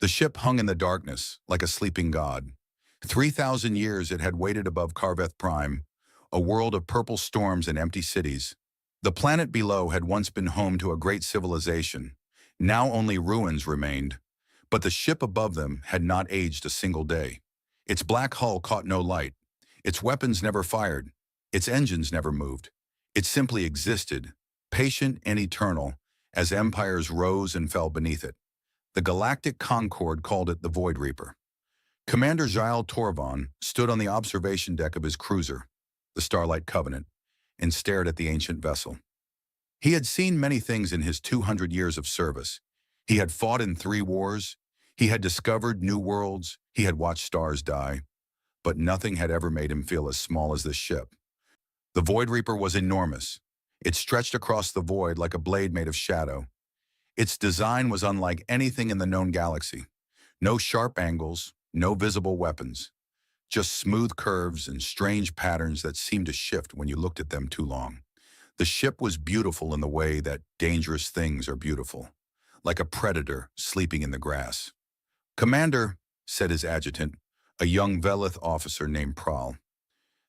The ship hung in the darkness, like a sleeping god. 3,000 years it had waited above Carveth Prime, a world of purple storms and empty cities. The planet below had once been home to a great civilization. Now only ruins remained. But the ship above them had not aged a single day. Its black hull caught no light. Its weapons never fired. Its engines never moved. It simply existed, patient and eternal, as empires rose and fell beneath it. The Galactic Concord called it the Void Reaper. Commander Giles Torvon stood on the observation deck of his cruiser, the Starlight Covenant, and stared at the ancient vessel. He had seen many things in his 200 years of service. He had fought in 3 wars, he had discovered new worlds, he had watched stars die, but nothing had ever made him feel as small as this ship. The Void Reaper was enormous. It stretched across the void like a blade made of shadow. Its design was unlike anything in the known galaxy. No sharp angles, no visible weapons. Just smooth curves and strange patterns that seemed to shift when you looked at them too long. The ship was beautiful in the way that dangerous things are beautiful, like a predator sleeping in the grass. "Commander," said his adjutant, a young Velith officer named Prahl.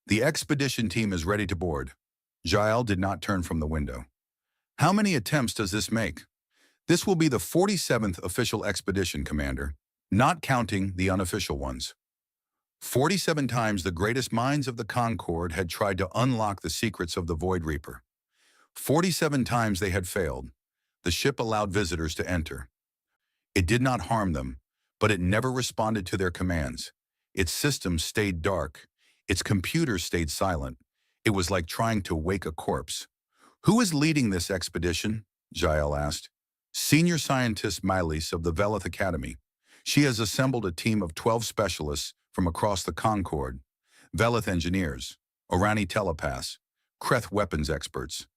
"The expedition team is ready to board." Giles did not turn from the window. "How many attempts does this make?" "This will be the 47th official expedition, Commander, not counting the unofficial ones." 47 times the greatest minds of the Concord had tried to unlock the secrets of the Void Reaper. 47 times they had failed. The ship allowed visitors to enter. It did not harm them, but it never responded to their commands. Its systems stayed dark. Its computers stayed silent. It was like trying to wake a corpse. "Who is leading this expedition?" Giles asked. "Senior Scientist Mylis of the Velith Academy. She has assembled a team of 12 specialists from across the Concord, Velith engineers, Orani telepaths, Kreth weapons experts,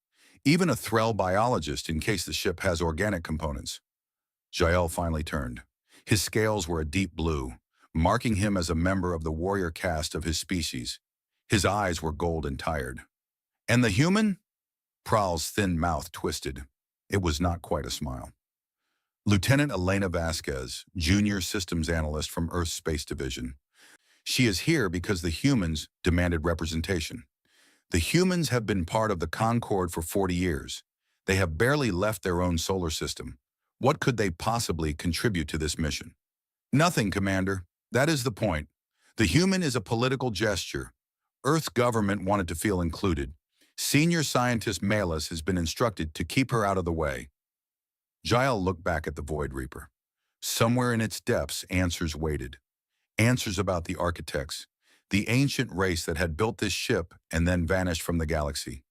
even a Threll biologist in case the ship has organic components." Giles finally turned. His scales were a deep blue, marking him as a member of the warrior caste of his species. His eyes were gold and tired. "And the human?" Prahl's thin mouth twisted. It was not quite a smile. "Lieutenant Elena Vasquez, Junior Systems Analyst from Earth's Space Division. She is here because the humans demanded representation. The humans have been part of the Concord for 40 years. They have barely left their own solar system. What could they possibly contribute to this mission?" "Nothing, Commander. That is the point. The human is a political gesture. Earth's government wanted to feel included. Senior Scientist Mylis has been instructed to keep her out of the way." Giles looked back at the Void Reaper. Somewhere in its depths, answers waited. Answers about the architects, the ancient race that had built this ship and then vanished from the galaxy.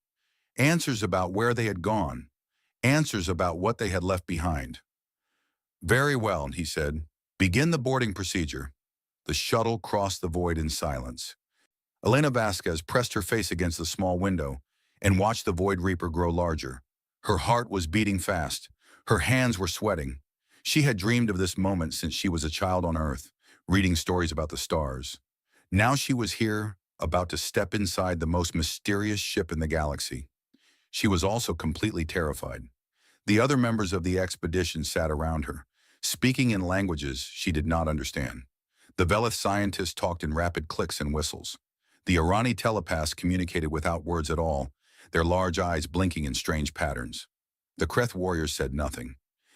Answers about where they had gone. Answers about what they had left behind. "Very well," he said. "Begin the boarding procedure." The shuttle crossed the void in silence. Elena Vasquez pressed her face against the small window and watched the Void Reaper grow larger. Her heart was beating fast. Her hands were sweating. She had dreamed of this moment since she was a child on Earth, reading stories about the stars. Now she was here, about to step inside the most mysterious ship in the galaxy. She was also completely terrified. The other members of the expedition sat around her, speaking in languages she did not understand. The Velith scientists talked in rapid clicks and whistles. The Orani telepaths communicated without words at all, their large eyes blinking in strange patterns. The Kreth warriors said nothing.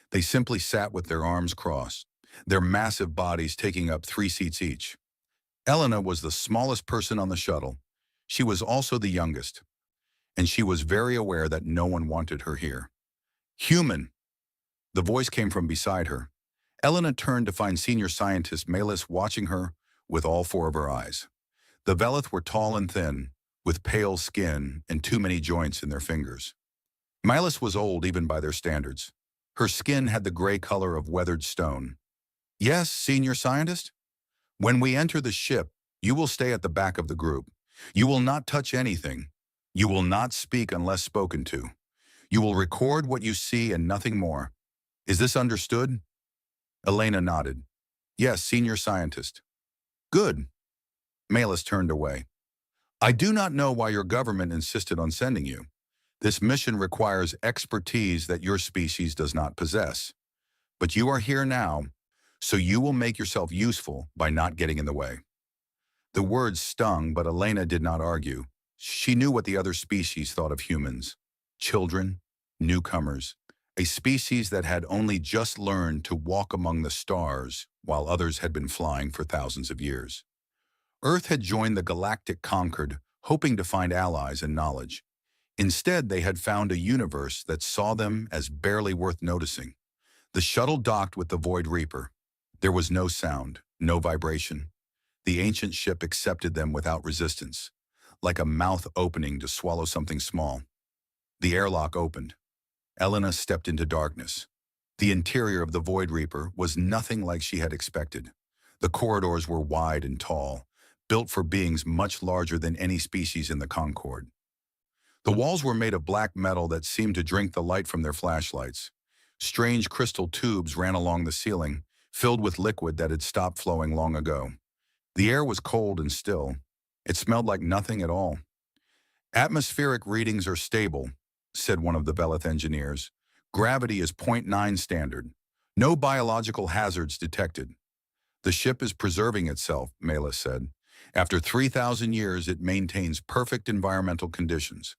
They simply sat with their arms crossed, their massive bodies taking up 3 seats each. Elena was the smallest person on the shuttle. She was also the youngest, and she was very aware that no one wanted her here. "Human!" The voice came from beside her. Elena turned to find Senior Scientist Mylis watching her with all 4 of her eyes. The Velith were tall and thin, with pale skin and too many joints in their fingers. Mylis was old even by their standards. Her skin had the gray color of weathered stone. "Yes, Senior Scientist? When we enter the ship, you will stay at the back of the group. You will not touch anything. You will not speak unless spoken to. You will record what you see and nothing more. Is this understood?" Elena nodded. "Yes, Senior Scientist." "Good." Mylis turned away. "I do not know why your government insisted on sending you. This mission requires expertise that your species does not possess. But you are here now, So you will make yourself useful by not getting in the way. The words stung, but Elena did not argue. She knew what the other species thought of humans. Children, newcomers, a species that had only just learned to walk among the stars while others had been flying for thousands of years. Earth had joined the Galactic Concord, hoping to find allies and knowledge. Instead, they had found a universe that saw them as barely worth noticing. The shuttle docked with the Void Reaper. There was no sound, no vibration. The ancient ship accepted them without resistance, like a mouth opening to swallow something small. The airlock opened. Elena stepped into darkness. The interior of the Void Reaper was nothing like she had expected. The corridors were wide and tall, built for beings much larger than any species in the Concord. The walls were made of black metal that seemed to drink the light from their flashlights. Strange crystal tubes ran along the ceiling, filled with liquid that had stopped flowing long ago. The air was cold and still. It smelled like nothing at all. "Atmospheric readings are stable," said one of the Velith engineers. "Gravity is .9 standard. No biological hazards detected." "The ship is preserving itself," Mela said. "After 3,000 years, it maintains perfect environmental conditions.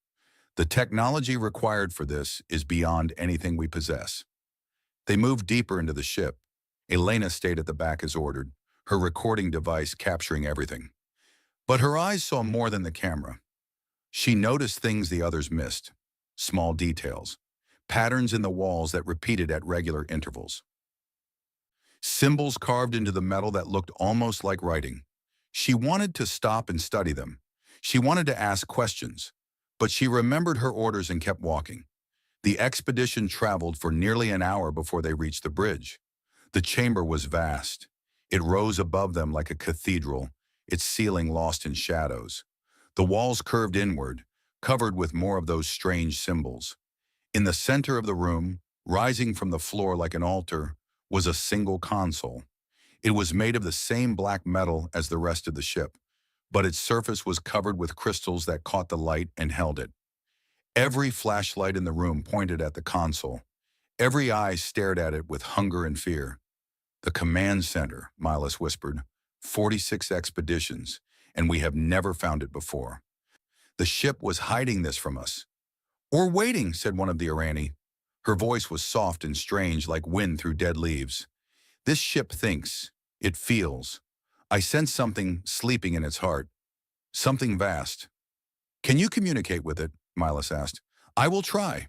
The technology required for this is beyond anything we possess." They moved deeper into the ship. Elena stayed at the back as ordered, her recording device capturing everything. But her eyes saw more than the camera. She noticed things the others missed. Small details. Patterns in the walls that repeated at regular intervals. Symbols carved into the metal that looked almost like writing. She wanted to stop and study them. She wanted to ask questions. But she remembered her orders and kept walking. The expedition traveled for nearly an hour before they reached the bridge. The chamber was vast. It rose above them like a cathedral, its ceiling lost in shadows. The walls curved inward, covered with more of those strange symbols. In the center of the room, rising from the floor like an altar, was a single console. It was made of the same black metal as the rest of the ship, but its surface was covered with crystals that caught the light and held it. Every flashlight in the room pointed at the console. Every eye stared at it with hunger and fear. "The command center," Milas whispered. 46 expeditions, and we have never found it before. The ship was hiding this from us. "Or waiting," said one of the Irani. Her voice was soft and strange like wind through dead leaves. "This ship thinks. It feels. I sense something sleeping in its heart. Something vast." "Can you communicate with it?" Milas asked. "I will try."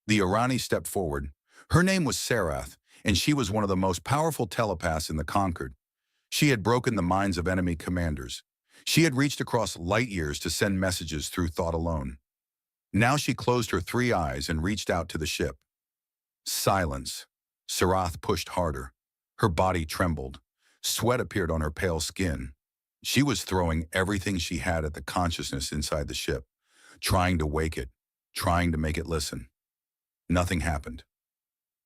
The Irani stepped forward. Her name was Sarath, and she was one of the most powerful telepaths in the Concord. She had broken the minds of enemy commanders. She had reached across light years to send messages through thought alone. Now she closed her three eyes and reached out to the ship. Silence. Sarath pushed harder. Her body trembled. Sweat appeared on her pale skin. She was throwing everything she had at the consciousness inside the ship, trying to wake it, trying to make it listen. Nothing happened.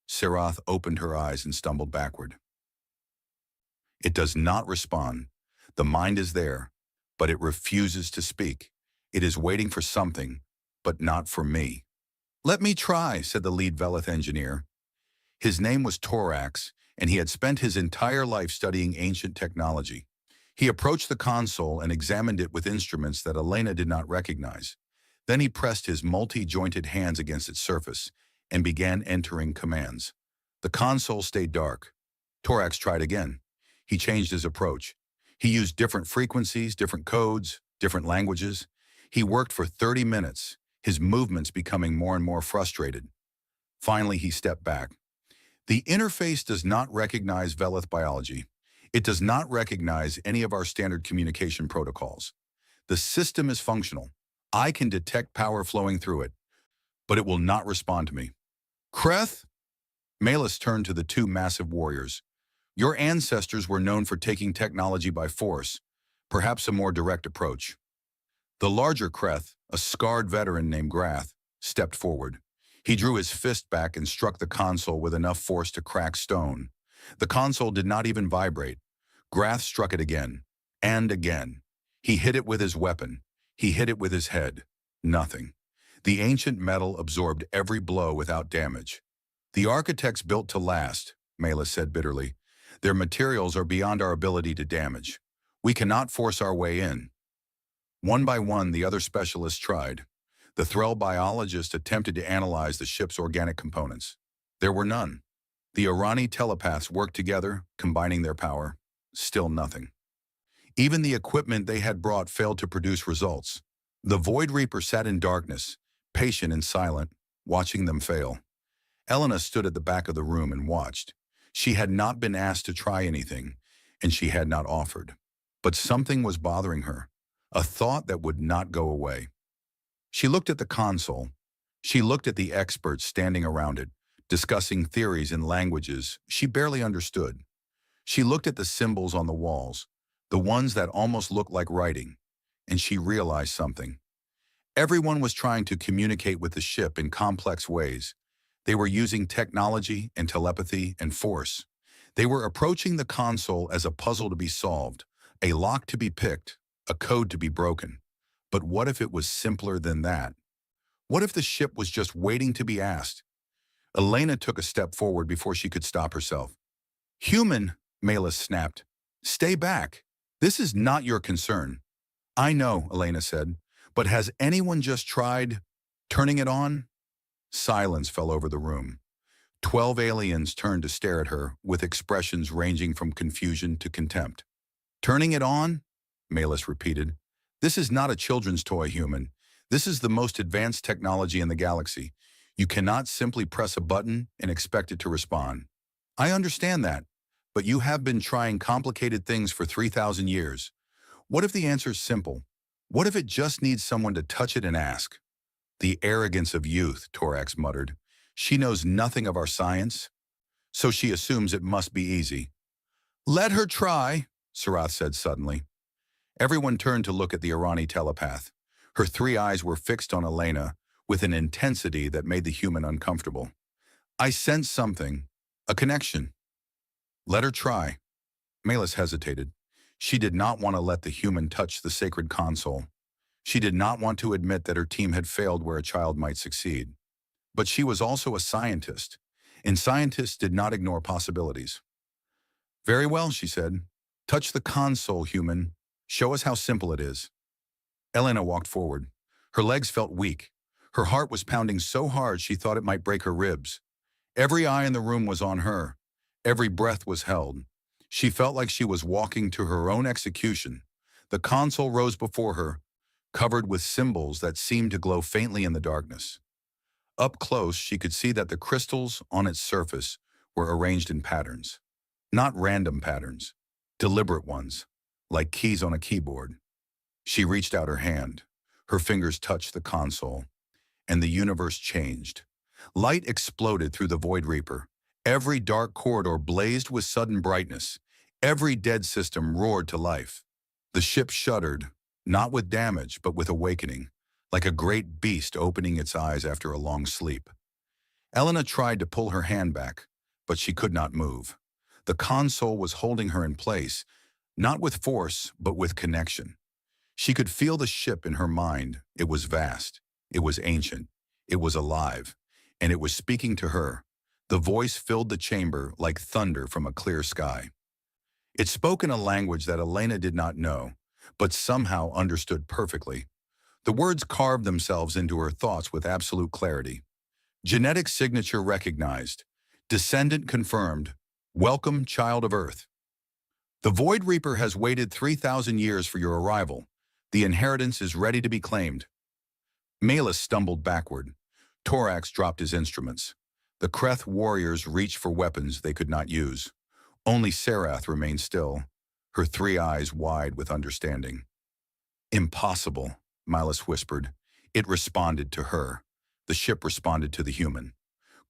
Sarath opened her eyes and stumbled backward. It does not respond. The mind is there, but it refuses to speak. It is waiting for something, but not for me. "Let me try," said the lead Velith engineer. His name was Torax, and he had spent his entire life studying ancient technology. He approached the console and examined it with instruments that Elena did not recognize. Then he pressed his multi-jointed hands against its surface and began entering commands. The console stayed dark. Torax tried again. He changed his approach. He used different frequencies, different codes, different languages. He worked for 30 minutes, his movements becoming more and more frustrated. Finally, he stepped back. "The interface does not recognize Velith biology. It does not recognize any of our standard communication protocols. The system is functional. I can detect power flowing through it, but it will not respond to me." "Kreth?" Malus turned to the two massive warriors. "Your ancestors were known for taking technology by force, perhaps a more direct approach." The larger Kreth, a scarred veteran named Grath, stepped forward. He drew his fist back and struck the console with enough force to crack stone. The console did not even vibrate. Grath struck it again, and again. He hit it with his weapon. He hit it with his head. Nothing. The ancient metal absorbed every blow without damage. "The architects built to last," Malus said bitterly. Their materials are beyond our ability to damage. We cannot force our way in. One by one, the other specialists tried. The Thrall biologist attempted to analyze the ship's organic components. There were none. The Irani telepaths worked together, combining their power. Still nothing. Even the equipment they had brought failed to produce results. The Void Reaper sat in darkness, patient and silent, watching them fail. Elena stood at the back of the room and watched. She had not been asked to try anything, and she had not offered. But something was bothering her, a thought that would not go away. She looked at the console. She looked at the experts standing around it, discussing theories in languages she barely understood. She looked at the symbols on the walls, the ones that almost looked like writing, and she realized something. Everyone was trying to communicate with the ship in complex ways. They were using technology and telepathy and force. They were approaching the console as a puzzle to be solved, a lock to be picked, a code to be broken. But what if it was simpler than that? What if the ship was just waiting to be asked? Elena took a step forward before she could stop herself. "Human," Malus snapped. "Stay back. This is not your concern." "I know," Elena said, "but has anyone just tried turning it on?" Silence fell over the room. 12 aliens turned to stare at her with expressions ranging from confusion to contempt. "Turning it on?" Malus repeated. "This is not a children's toy, human. This is the most advanced technology in the galaxy. You cannot simply press a button and expect it to respond." "I understand that, but you have been trying complicated things for 3,000 years. What if the answer's simple? What if it just needs someone to touch it and ask?" "The arrogance of youth," Torax muttered. "She knows nothing of our science, so she assumes it must be easy." "Let her try," Sarath said suddenly. Everyone turned to look at the Irani telepath. Her three eyes were fixed on Elena with an intensity that made the human uncomfortable. "I sense something, a connection." "Let her try." Malus hesitated. She did not want to let the human touch the sacred console. She did not want to admit that her team had failed where a child might succeed. But she was also a scientist, and scientists did not ignore possibilities. "Very well," she said. "Touch the console, human. Show us how simple it is." Elena walked forward. Her legs felt weak. Her heart was pounding so hard she thought it might break her ribs. Every eye in the room was on her. Every breath was held. She felt like she was walking to her own execution. The console rose before her, covered with symbols that seemed to glow faintly in the darkness. Up close, she could see that the crystals on its surface were arranged in patterns. Not random patterns, deliberate ones, like keys on a keyboard. She reached out her hand. Her fingers touched the console, and the universe changed. Light exploded through the Void Reaper. Every dark corridor blazed with sudden brightness. Every dead system roared to life. The ship shuddered, not with damage, but with awakening, like a great beast opening its eyes after a long sleep. Elena tried to pull her hand back, but she could not move. The console was holding her in place, not with force, but with connection. She could feel the ship in her mind. It was vast. It was ancient. It was alive. And it was speaking to her. The voice filled the chamber like thunder from a clear sky. It spoke in a language that Elena did not know, but somehow understood perfectly. The words carved themselves into her thoughts with absolute clarity. Genetic signature recognized. Descendant confirmed. Welcome, child of Earth. The Void Reaper has waited 3,000 years for your arrival. The inheritance is ready to be claimed. Malus stumbled backward. Torax dropped his instruments. The Kreth warriors reached for weapons they could not use. Only Sarath remained still, her three eyes wide with understanding. "Impossible," Malus whispered. It responded to her. The ship responded to the human.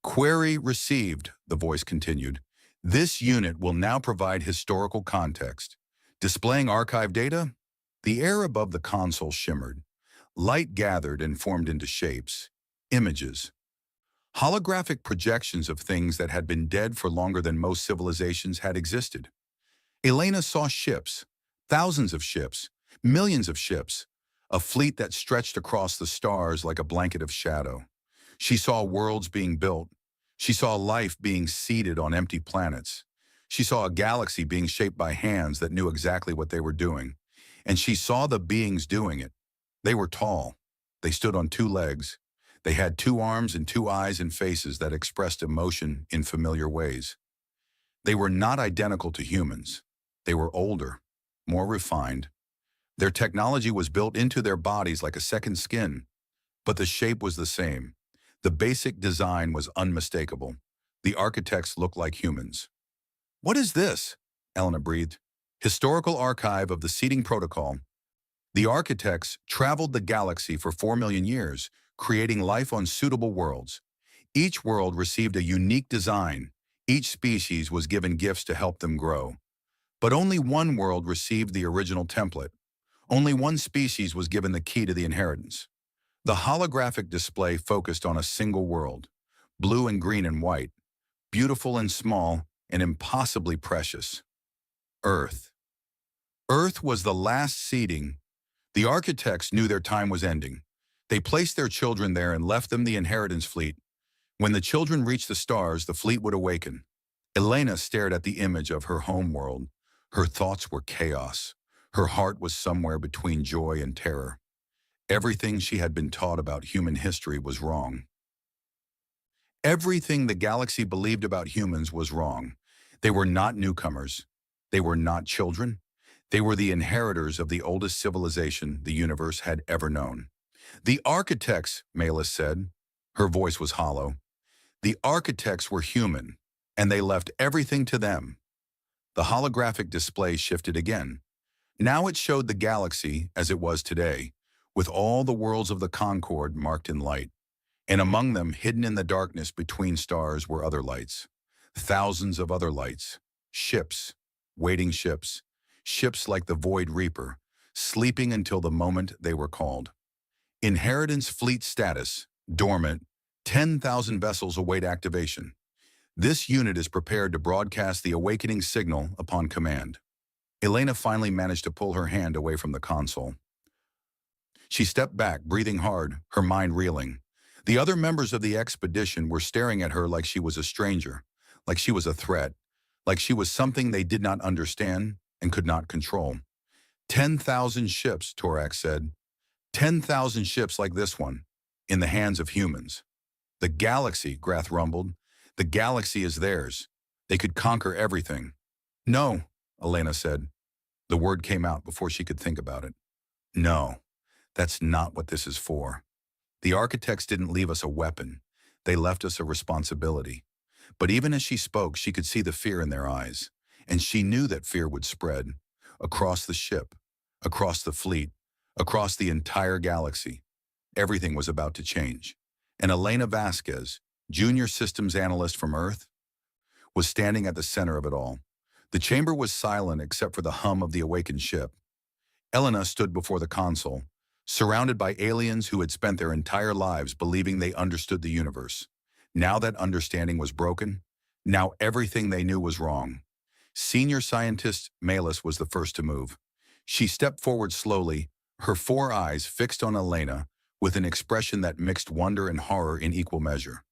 "Query received," the voice continued. "This unit will now provide historical context. Displaying archive data?" The air above the console shimmered. Light gathered and formed into shapes. Images. Holographic projections of things that had been dead for longer than most civilizations had existed. Elena saw ships, thousands of ships, millions of ships, a fleet that stretched across the stars like a blanket of shadow. She saw worlds being built. She saw life being seeded on empty planets. She saw a galaxy being shaped by hands that knew exactly what they were doing. And she saw the beings doing it. They were tall. They stood on two legs. They had two arms and two eyes and faces that expressed emotion in familiar ways. They were not identical to humans. They were older, more refined. Their technology was built into their bodies like a second skin, but the shape was the same. The basic design was unmistakable. The architects looked like humans. "What is this?" Elena breathed. "Historical archive of the seeding protocol." The architects traveled the galaxy for 4 million years, creating life on suitable worlds. Each world received a unique design. Each species was given gifts to help them grow. But only one world received the original template. Only one species was given the key to the inheritance. The holographic display focused on a single world, blue and green and white, beautiful and small, and impossibly precious. Earth. Earth was the last seeding. The architects knew their time was ending. They placed their children there and left them the inheritance fleet. When the children reached the stars, the fleet would awaken. Elena stared at the image of her home world. Her thoughts were chaos. Her heart was somewhere between joy and terror. Everything she had been taught about human history was wrong. Everything the galaxy believed about humans was wrong. They were not newcomers. They were not children. They were the inheritors of the oldest civilization the universe had ever known. "The architects," Malus said. Her voice was hollow. "The architects were human, and they left everything to them." The holographic display shifted again. Now it showed the galaxy as it was today, with all the worlds of the Concord marked in light. And among them, hidden in the darkness between stars, were other lights. Thousands of other lights. Ships. Waiting ships. Ships like the Void Reaper, sleeping until the moment they were called. Inheritance fleet status. Dormant. 10,000 vessels await activation. This unit is prepared to broadcast the awakening signal upon command. Elena finally managed to pull her hand away from the console. She stepped back, breathing hard, her mind reeling. The other members of the expedition were staring at her like she was a stranger, like she was a threat, like she was something they did not understand and could not control. 10,000 ships, Torak said. 10,000 ships like this one, in the hands of humans. "The galaxy," Grath rumbled. "The galaxy is theirs. They could conquer everything." "No," Elena said. The word came out before she could think about it. "No, that's not what this is for. The architects didn't leave us a weapon. They left us a responsibility." But even as she spoke, she could see the fear in their eyes. And she knew that fear would spread across the ship, across the fleet, across the entire galaxy. Everything was about to change. And Elena Vasquez, junior systems analyst from Earth, was standing at the center of it all. The chamber was silent except for the hum of the awakened ship. Elena stood before the console, surrounded by aliens who had spent their entire lives believing they understood the universe. Now that understanding was broken. Now everything they knew was wrong. Senior scientist Malus was the first to move. She stepped forward slowly, her four eyes fixed on Elena, with an expression that mixed wonder and horror in equal measure.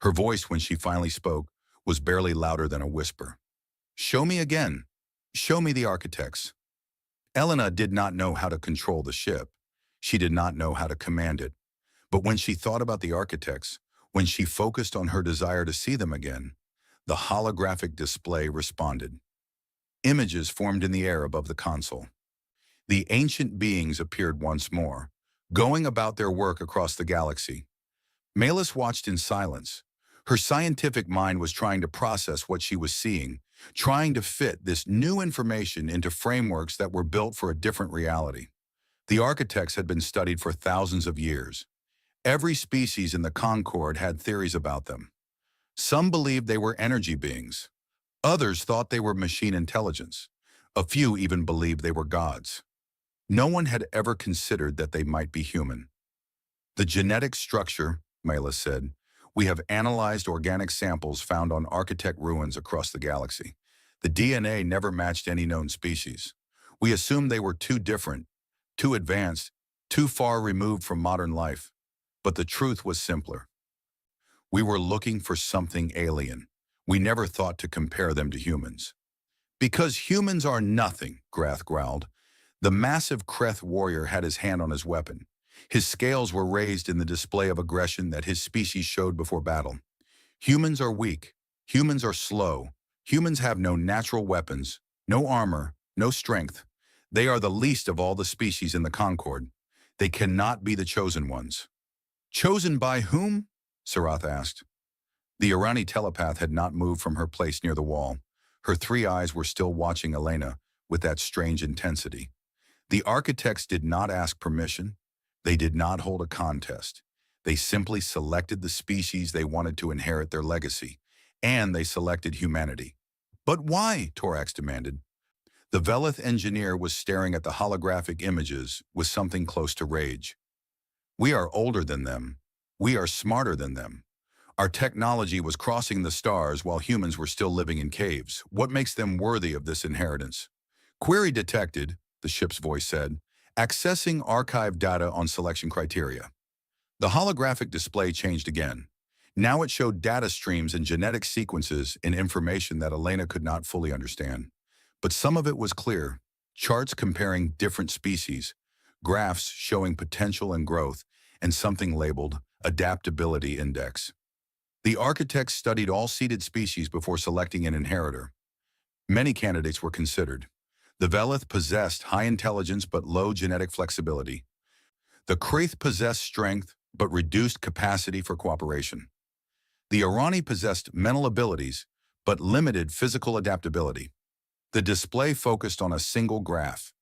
Her voice, when she finally spoke, was barely louder than a whisper. "Show me again. Show me the architects." Elena did not know how to control the ship. She did not know how to command it. But when she thought about the architects, when she focused on her desire to see them again, the holographic display responded. Images formed in the air above the console. The ancient beings appeared once more, going about their work across the galaxy. Malus watched in silence. Her scientific mind was trying to process what she was seeing, trying to fit this new information into frameworks that were built for a different reality. The architects had been studied for thousands of years. Every species in the Concord had theories about them. Some believed they were energy beings. Others thought they were machine intelligence. A few even believed they were gods. No one had ever considered that they might be human. "The genetic structure," Malus said, "we have analyzed organic samples found on architect ruins across the galaxy. The DNA never matched any known species. We assumed they were too different, too advanced, too far removed from modern life. But the truth was simpler. We were looking for something alien. We never thought to compare them to humans." Because humans are nothing, Grath growled. The massive Kreth warrior had his hand on his weapon. His scales were raised in the display of aggression that his species showed before battle. Humans are weak. Humans are slow. Humans have no natural weapons, no armor, no strength. They are the least of all the species in the Concord. They cannot be the chosen ones. Chosen by whom? Sarath asked. The Irani telepath had not moved from her place near the wall. Her three eyes were still watching Elena with that strange intensity. The architects did not ask permission. They did not hold a contest. They simply selected the species they wanted to inherit their legacy, and they selected humanity. But why? Torax demanded. The Velith engineer was staring at the holographic images with something close to rage. We are older than them. We are smarter than them. Our technology was crossing the stars while humans were still living in caves. What makes them worthy of this inheritance? Query detected, the ship's voice said, accessing archived data on selection criteria. The holographic display changed again. Now it showed data streams and genetic sequences in information that Elena could not fully understand. But some of it was clear. Charts comparing different species, graphs showing potential and growth, and something labeled Adaptability Index. The architects studied all seeded species before selecting an inheritor. Many candidates were considered. The Velith possessed high intelligence but low genetic flexibility. The Kraith possessed strength but reduced capacity for cooperation. The Irani possessed mental abilities but limited physical adaptability. The display focused on a single graph.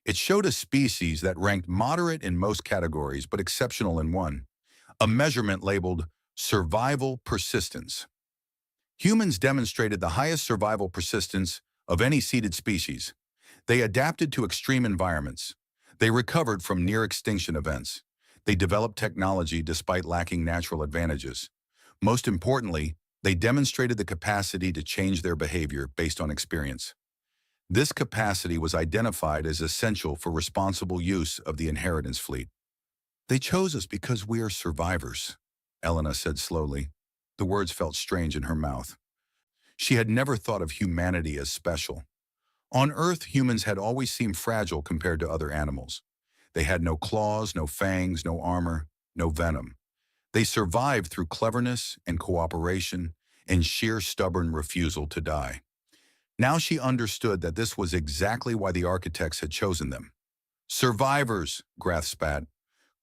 It showed a species that ranked moderate in most categories but exceptional in one, a measurement labeled Survival Persistence. Humans demonstrated the highest survival persistence of any seeded species. They adapted to extreme environments. They recovered from near-extinction events. They developed technology despite lacking natural advantages. Most importantly, they demonstrated the capacity to change their behavior based on experience. This capacity was identified as essential for responsible use of the inheritance fleet. They chose us because we are survivors, Elena said slowly. The words felt strange in her mouth. She had never thought of humanity as special. On Earth, humans had always seemed fragile compared to other animals. They had no claws, no fangs, no armor, no venom. They survived through cleverness and cooperation and sheer stubborn refusal to die. Now she understood that this was exactly why the architects had chosen them. Survivors, Grath spat.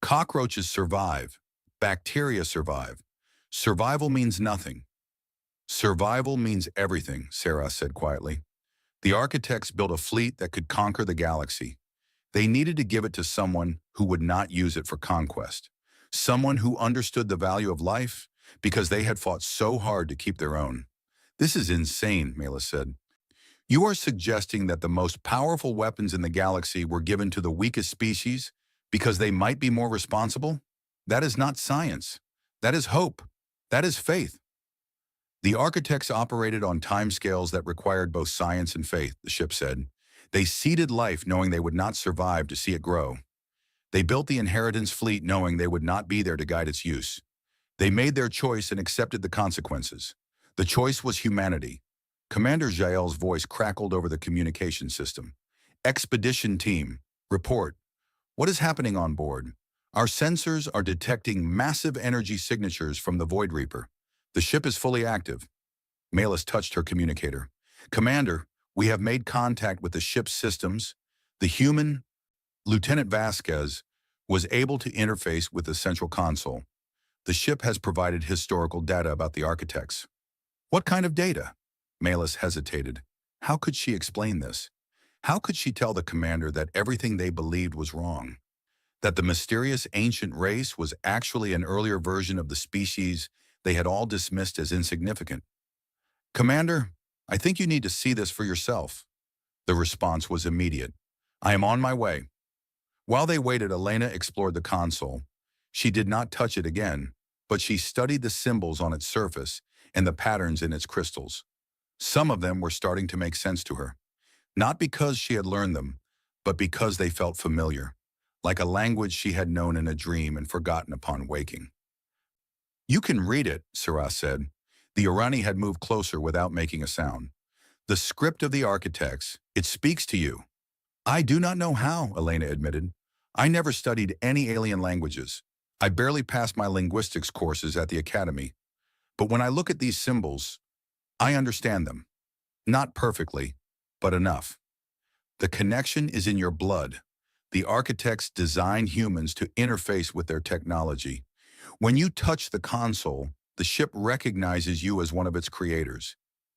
Cockroaches survive. Bacteria survive. Survival means nothing. Survival means everything, Sarah said quietly. The architects built a fleet that could conquer the galaxy. They needed to give it to someone who would not use it for conquest. Someone who understood the value of life because they had fought so hard to keep their own. This is insane, Mela said. You are suggesting that the most powerful weapons in the galaxy were given to the weakest species because they might be more responsible? That is not science. That is hope. That is faith. The architects operated on timescales that required both science and faith, the ship said. They seeded life knowing they would not survive to see it grow. They built the inheritance fleet knowing they would not be there to guide its use. They made their choice and accepted the consequences. The choice was humanity. Commander Jael's voice crackled over the communication system. Expedition team, report. What is happening on board? Our sensors are detecting massive energy signatures from the Void Reaper. The ship is fully active. Malus touched her communicator. Commander, we have made contact with the ship's systems. The human, Lieutenant Vasquez, was able to interface with the central console. The ship has provided historical data about the architects. What kind of data? Malus hesitated. How could she explain this? How could she tell the commander that everything they believed was wrong? That the mysterious ancient race was actually an earlier version of the species they had all dismissed as insignificant? Commander, I think you need to see this for yourself. The response was immediate. I am on my way. While they waited, Elena explored the console. She did not touch it again, but she studied the symbols on its surface and the patterns in its crystals. Some of them were starting to make sense to her. Not because she had learned them, but because they felt familiar, like a language she had known in a dream and forgotten upon waking. You can read it, Sarah said. The Irani had moved closer without making a sound. The script of the architects, it speaks to you. I do not know how, Elena admitted. I never studied any alien languages. I barely passed my linguistics courses at the academy. But when I look at these symbols, I understand them. Not perfectly, but enough. The connection is in your blood. The architects designed humans to interface with their technology. When you touch the console, the ship recognizes you as one of its creators.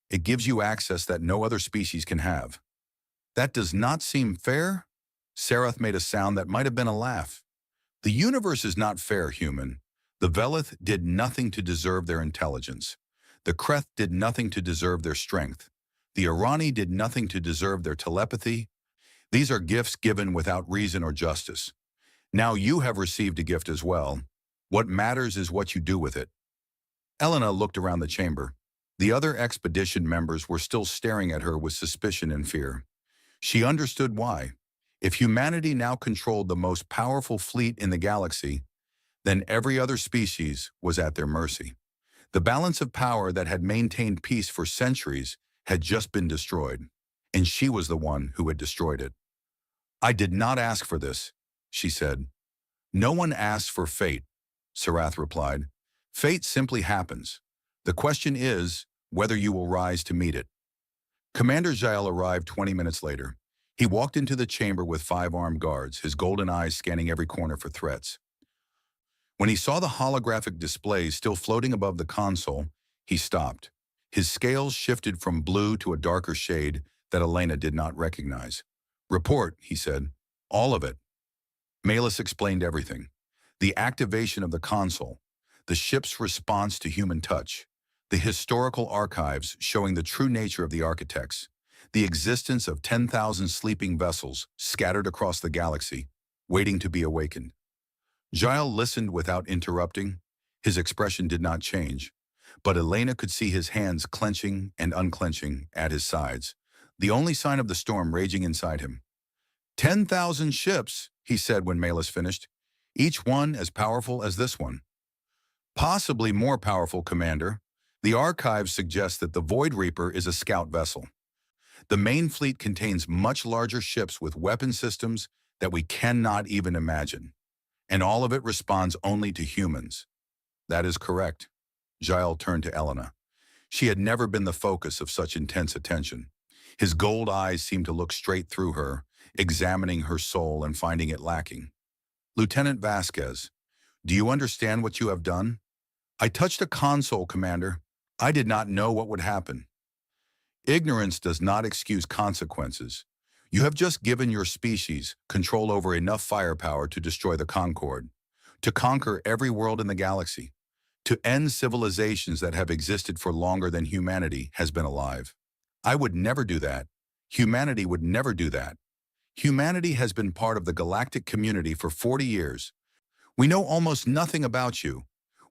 It gives you access that no other species can have. That does not seem fair? Sarath made a sound that might have been a laugh. The universe is not fair, human. The Velith did nothing to deserve their intelligence. The Kreth did nothing to deserve their strength. The Irani did nothing to deserve their telepathy. These are gifts given without reason or justice. Now you have received a gift as well. What matters is what you do with it. Elena looked around the chamber. The other expedition members were still staring at her with suspicion and fear. She understood why. If humanity now controlled the most powerful fleet in the galaxy, then every other species was at their mercy. The balance of power that had maintained peace for centuries had just been destroyed, and she was the one who had destroyed it. I did not ask for this, she said. No one asks for fate, Sarath replied. Fate simply happens. The question is whether you will rise to meet it. Commander Jael arrived 20 minutes later. He walked into the chamber with 5 armed guards, his golden eyes scanning every corner for threats. When he saw the holographic displays still floating above the console, he stopped. His scales shifted from blue to a darker shade that Elena did not recognize. Report, he said. All of it. Malus explained everything. The activation of the console, the ship's response to human touch, the historical archives showing the true nature of the architects, the existence of 10,000 sleeping vessels scattered across the galaxy, waiting to be awakened. Jael listened without interrupting. His expression did not change, but Elena could see his hands clenching and unclenching at his sides, the only sign of the storm raging inside him. 10,000 ships, he said when Malus finished, each one as powerful as this one. Possibly more powerful, Commander. The archives suggest that the Void Reaper is a scout vessel. The main fleet contains much larger ships with weapon systems that we cannot even imagine. And all of it responds only to humans. That is correct. Jael turned to Elena. She had never been the focus of such intense attention. His gold eyes seemed to look straight through her, examining her soul and finding it lacking. Lieutenant Vasquez, do you understand what you have done? I touched a console, Commander. I did not know what would happen. Ignorance does not excuse consequences. You have just given your species control over enough firepower to destroy the Concord, to conquer every world in the galaxy, to end civilizations that have existed for longer than humanity has been alive. I would never do that. Humanity would never do that. Humanity has been part of the galactic community for 40 years. We know almost nothing about you.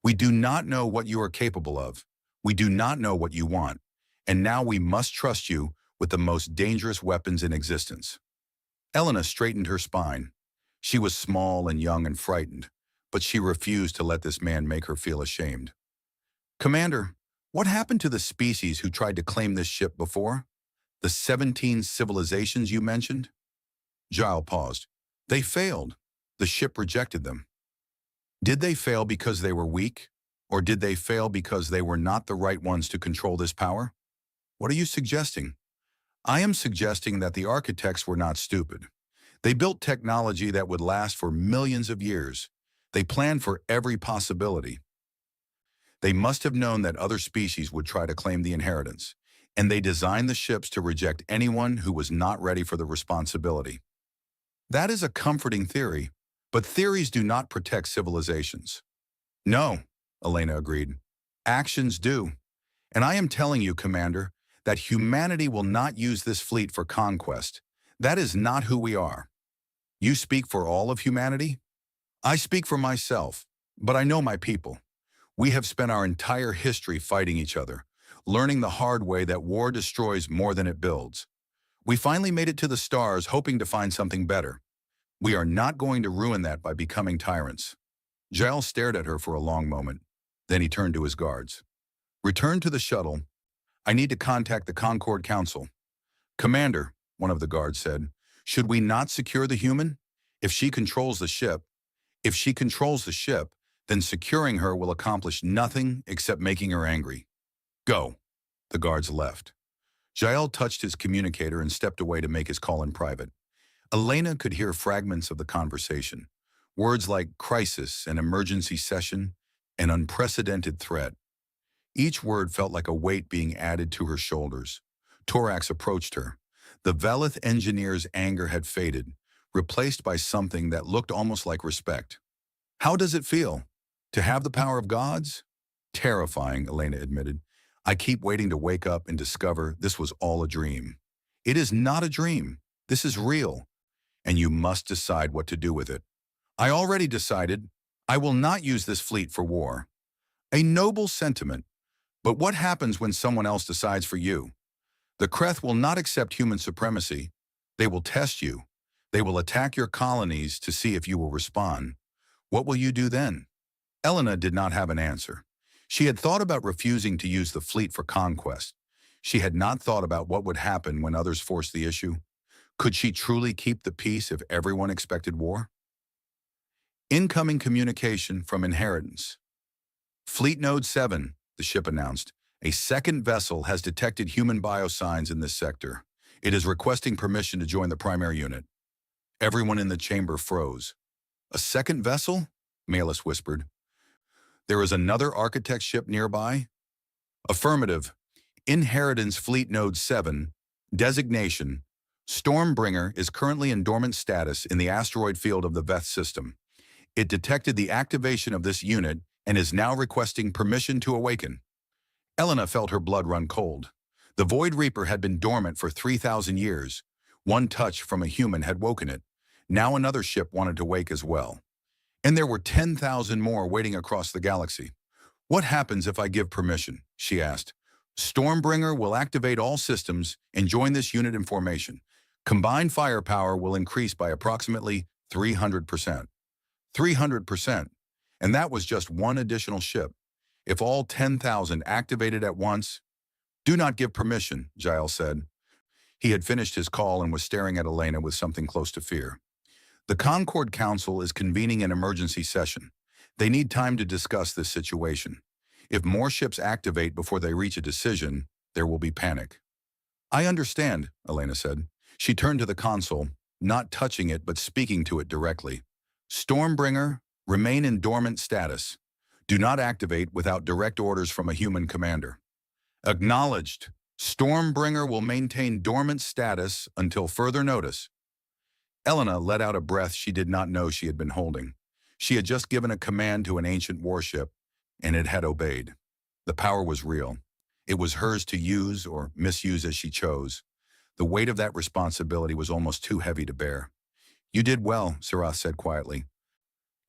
We do not know what you are capable of. We do not know what you want. And now we must trust you with the most dangerous weapons in existence. Elena straightened her spine. She was small and young and frightened, but she refused to let this man make her feel ashamed. Commander, what happened to the species who tried to claim this ship before? The 17 civilizations you mentioned? Jael paused. They failed. The ship rejected them. Did they fail because they were weak? Or did they fail because they were not the right ones to control this power? What are you suggesting? I am suggesting that the architects were not stupid. They built technology that would last for millions of years. They planned for every possibility. They must have known that other species would try to claim the inheritance, and they designed the ships to reject anyone who was not ready for the responsibility. That is a comforting theory, but theories do not protect civilizations. No, Elena agreed. Actions do. And I am telling you, Commander, that humanity will not use this fleet for conquest. That is not who we are. You speak for all of humanity? I speak for myself, but I know my people. We have spent our entire history fighting each other, learning the hard way that war destroys more than it builds. We finally made it to the stars hoping to find something better. We are not going to ruin that by becoming tyrants. Jael stared at her for a long moment. Then he turned to his guards. Return to the shuttle. I need to contact the Concord Council. Commander, one of the guards said, should we not secure the human? If she controls the ship, if she controls the ship, then securing her will accomplish nothing except making her angry. Go. The guards left. Jael touched his communicator and stepped away to make his call in private. Elena could hear fragments of the conversation. Words like crisis, an emergency session, an unprecedented threat. Each word felt like a weight being added to her shoulders. Torax approached her. The Velith engineer's anger had faded, replaced by something that looked almost like respect. How does it feel? To have the power of gods? Terrifying, Elena admitted. I keep waiting to wake up and discover this was all a dream. It is not a dream. This is real. And you must decide what to do with it. I already decided. I will not use this fleet for war. A noble sentiment. But what happens when someone else decides for you? The Kreth will not accept human supremacy. They will test you. They will attack your colonies to see if you will respond. What will you do then? Elena did not have an answer. She had thought about refusing to use the fleet for conquest. She had not thought about what would happen when others forced the issue. Could she truly keep the peace if everyone expected war? Incoming communication from Inheritance. Fleet Node 7, the ship announced. A second vessel has detected human biosigns in this sector. It is requesting permission to join the primary unit. Everyone in the chamber froze. A second vessel? Malus whispered. There is another architect ship nearby? Affirmative. Inheritance Fleet Node 7. Designation. Stormbringer is currently in dormant status in the asteroid field of the Veth system. It detected the activation of this unit and is now requesting permission to awaken. Elena felt her blood run cold. The Void Reaper had been dormant for 3,000 years. One touch from a human had woken it. Now another ship wanted to wake as well. And there were 10,000 more waiting across the galaxy. What happens if I give permission? She asked. Stormbringer will activate all systems and join this unit in formation. Combined firepower will increase by approximately 300%. 300%. And that was just one additional ship. If all 10,000 activated at once... Do not give permission, Giles said. He had finished his call and was staring at Elena with something close to fear. The Concord Council is convening an emergency session. They need time to discuss this situation. If more ships activate before they reach a decision, there will be panic. I understand, Elena said. She turned to the console, not touching it but speaking to it directly. Stormbringer, remain in dormant status. Do not activate without direct orders from a human commander. Acknowledged. Stormbringer will maintain dormant status until further notice. Elena let out a breath she did not know she had been holding. She had just given a command to an ancient warship, and it had obeyed. The power was real. It was hers to use or misuse as she chose. The weight of that responsibility was almost too heavy to bear. You did well, Sarath said quietly.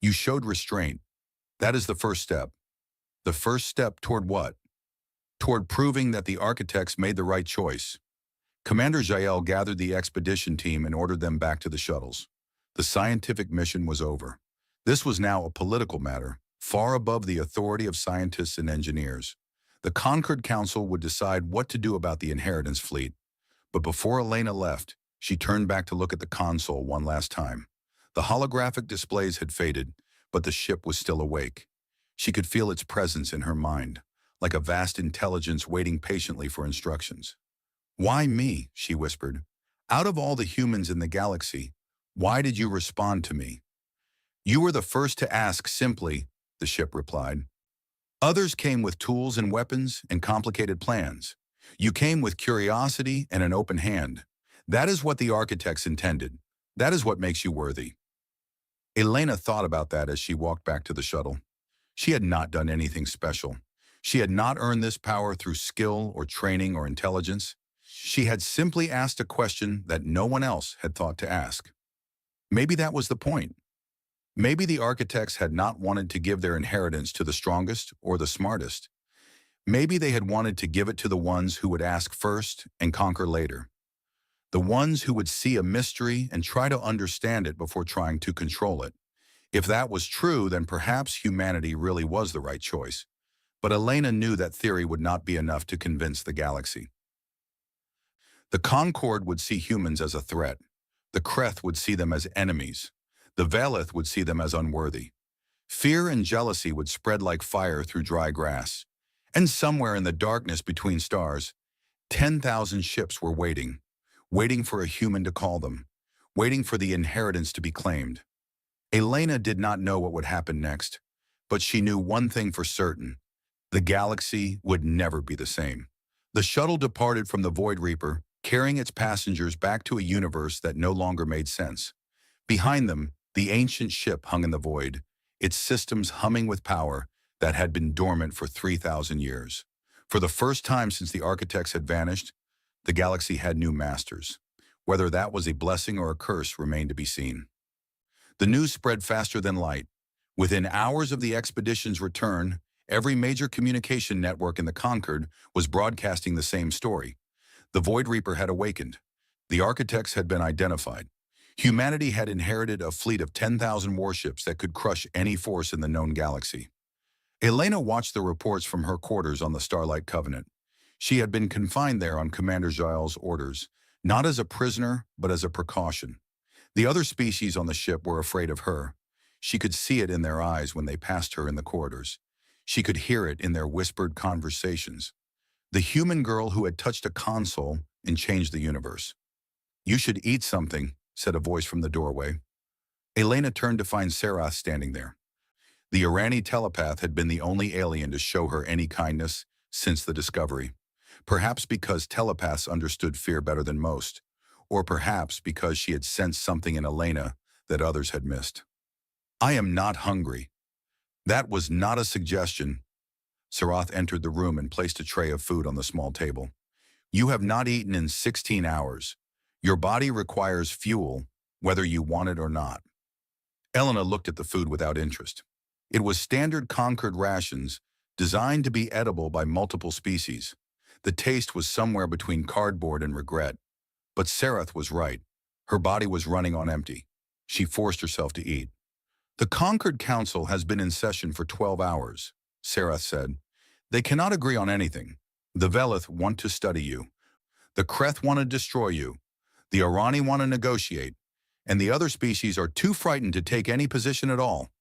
You showed restraint. That is the first step. The first step toward what? Toward proving that the architects made the right choice. Commander Jael gathered the expedition team and ordered them back to the shuttles. The scientific mission was over. This was now a political matter, far above the authority of scientists and engineers. The Concord Council would decide what to do about the inheritance fleet. But before Elena left, she turned back to look at the console one last time. The holographic displays had faded, but the ship was still awake. She could feel its presence in her mind, like a vast intelligence waiting patiently for instructions. Why me? She whispered. Out of all the humans in the galaxy, why did you respond to me? You were the first to ask simply, the ship replied. Others came with tools and weapons and complicated plans. You came with curiosity and an open hand. That is what the architects intended. That is what makes you worthy. Elena thought about that as she walked back to the shuttle. She had not done anything special. She had not earned this power through skill or training or intelligence. She had simply asked a question that no one else had thought to ask. Maybe that was the point. Maybe the architects had not wanted to give their inheritance to the strongest or the smartest. Maybe they had wanted to give it to the ones who would ask first and conquer later. The ones who would see a mystery and try to understand it before trying to control it. If that was true, then perhaps humanity really was the right choice. But Elena knew that theory would not be enough to convince the galaxy. The Concord would see humans as a threat. The Kreth would see them as enemies. The Velith would see them as unworthy. Fear and jealousy would spread like fire through dry grass. And somewhere in the darkness between stars, 10,000 ships were waiting, waiting for a human to call them, waiting for the inheritance to be claimed. Elena did not know what would happen next, but she knew one thing for certain. The galaxy would never be the same. The shuttle departed from the Void Reaper, carrying its passengers back to a universe that no longer made sense. Behind them, the ancient ship hung in the void, its systems humming with power that had been dormant for 3,000 years. For the first time since the architects had vanished, the galaxy had new masters. Whether that was a blessing or a curse remained to be seen. The news spread faster than light. Within hours of the expedition's return, every major communication network in the Concord was broadcasting the same story. The Void Reaper had awakened. The architects had been identified. Humanity had inherited a fleet of 10,000 warships that could crush any force in the known galaxy. Elena watched the reports from her quarters on the Starlight Covenant. She had been confined there on Commander Giles' orders, not as a prisoner, but as a precaution. The other species on the ship were afraid of her. She could see it in their eyes when they passed her in the corridors. She could hear it in their whispered conversations. The human girl who had touched a console and changed the universe. "You should eat something," said a voice from the doorway. Elena turned to find Sarath standing there. The Irani telepath had been the only alien to show her any kindness since the discovery. Perhaps because telepaths understood fear better than most, or perhaps because she had sensed something in Elena that others had missed. "I am not hungry." That was not a suggestion. Sarath entered the room and placed a tray of food on the small table. "You have not eaten in 16 hours. Your body requires fuel, whether you want it or not." Elena looked at the food without interest. It was standard Concord rations, designed to be edible by multiple species. The taste was somewhere between cardboard and regret. But Sarath was right. Her body was running on empty. She forced herself to eat. "The Concord Council has been in session for 12 hours, Sarath said. "They cannot agree on anything. The Velith want to study you. The Kreth want to destroy you. The Irani want to negotiate. And the other species are too frightened to take any position at all.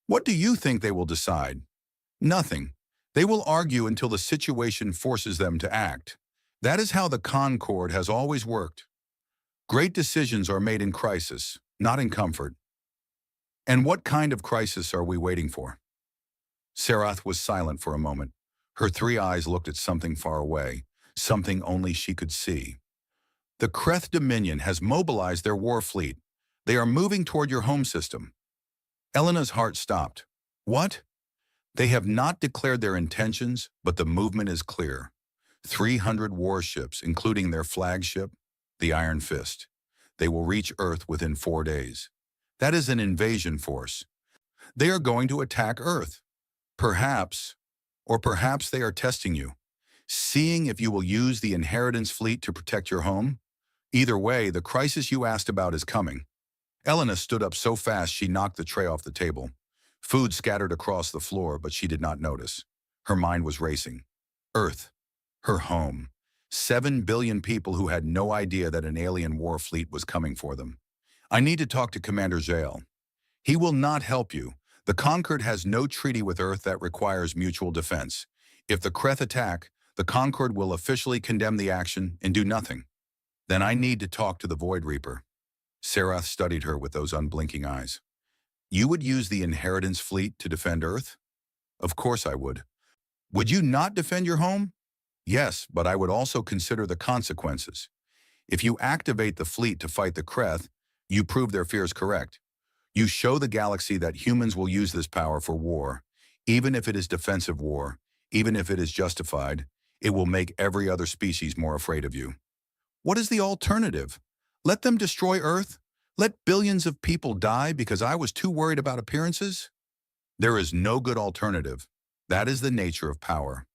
What do you think they will decide? Nothing. They will argue until the situation forces them to act. That is how the Concord has always worked. Great decisions are made in crisis, not in comfort." "And what kind of crisis are we waiting for?" Sarath was silent for a moment. Her three eyes looked at something far away, something only she could see. "The Kreth Dominion has mobilized their war fleet. They are moving toward your home system." Elena's heart stopped. "What?" "They have not declared their intentions, but the movement is clear. 300 warships, including their flagship, the Iron Fist. They will reach Earth within 4 days. That is an invasion force. They are going to attack Earth. Perhaps they are testing you, seeing if you will use the inheritance fleet to protect your home. Either way, the crisis you asked about is coming." Elena stood up so fast she knocked the tray off the table. Food scattered across the floor, but she did not notice. Her mind was racing. Earth. Her home. 7 billion people who had no idea that an alien war fleet was coming for them. "I need to talk to Commander Jael. He will not help you. The Concord has no treaty with Earth that requires mutual defense. If the Kreth attack, the Concord will officially condemn the action and do nothing. Then I need to talk to the Void Reaper." Sarath studied her with those unblinking eyes. "You would use the inheritance fleet to defend Earth?" "Of course I would." "Would you not defend your home?" "Yes, but I would also consider the consequences. If you activate the fleet to fight the Kreth, you prove their fears correct. You show the galaxy that humans will use this power for war. Even if it is defensive war, even if it is justified, it will make every other species more afraid of you." "What is the alternative? Let them destroy Earth? Let billions of people die because I was too worried about appearances?" "There is no good alternative. That is the nature of power.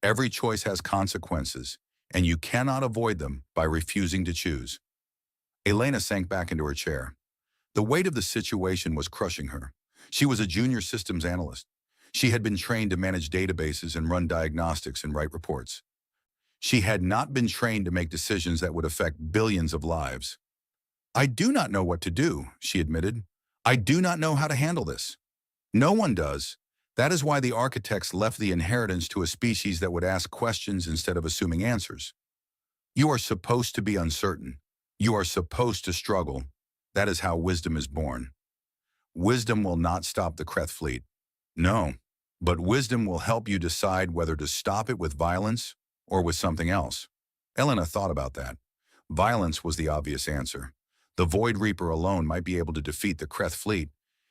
Every choice has consequences, and you cannot avoid them by refusing to choose." Elena sank back into her chair. The weight of the situation was crushing her. She was a junior systems analyst. She had been trained to manage databases and run diagnostics and write reports. She had not been trained to make decisions that would affect billions of lives. "I do not know what to do," she admitted. "I do not know how to handle this." No one does. That is why the architects left the inheritance to a species that would ask questions instead of assuming answers. You are supposed to be uncertain. You are supposed to struggle. That is how wisdom is born. Wisdom will not stop the Kreth fleet. No, but wisdom will help you decide whether to stop it with violence or with something else. Elena thought about that. Violence was the obvious answer. The Void Reaper alone might be able to defeat the Kreth fleet,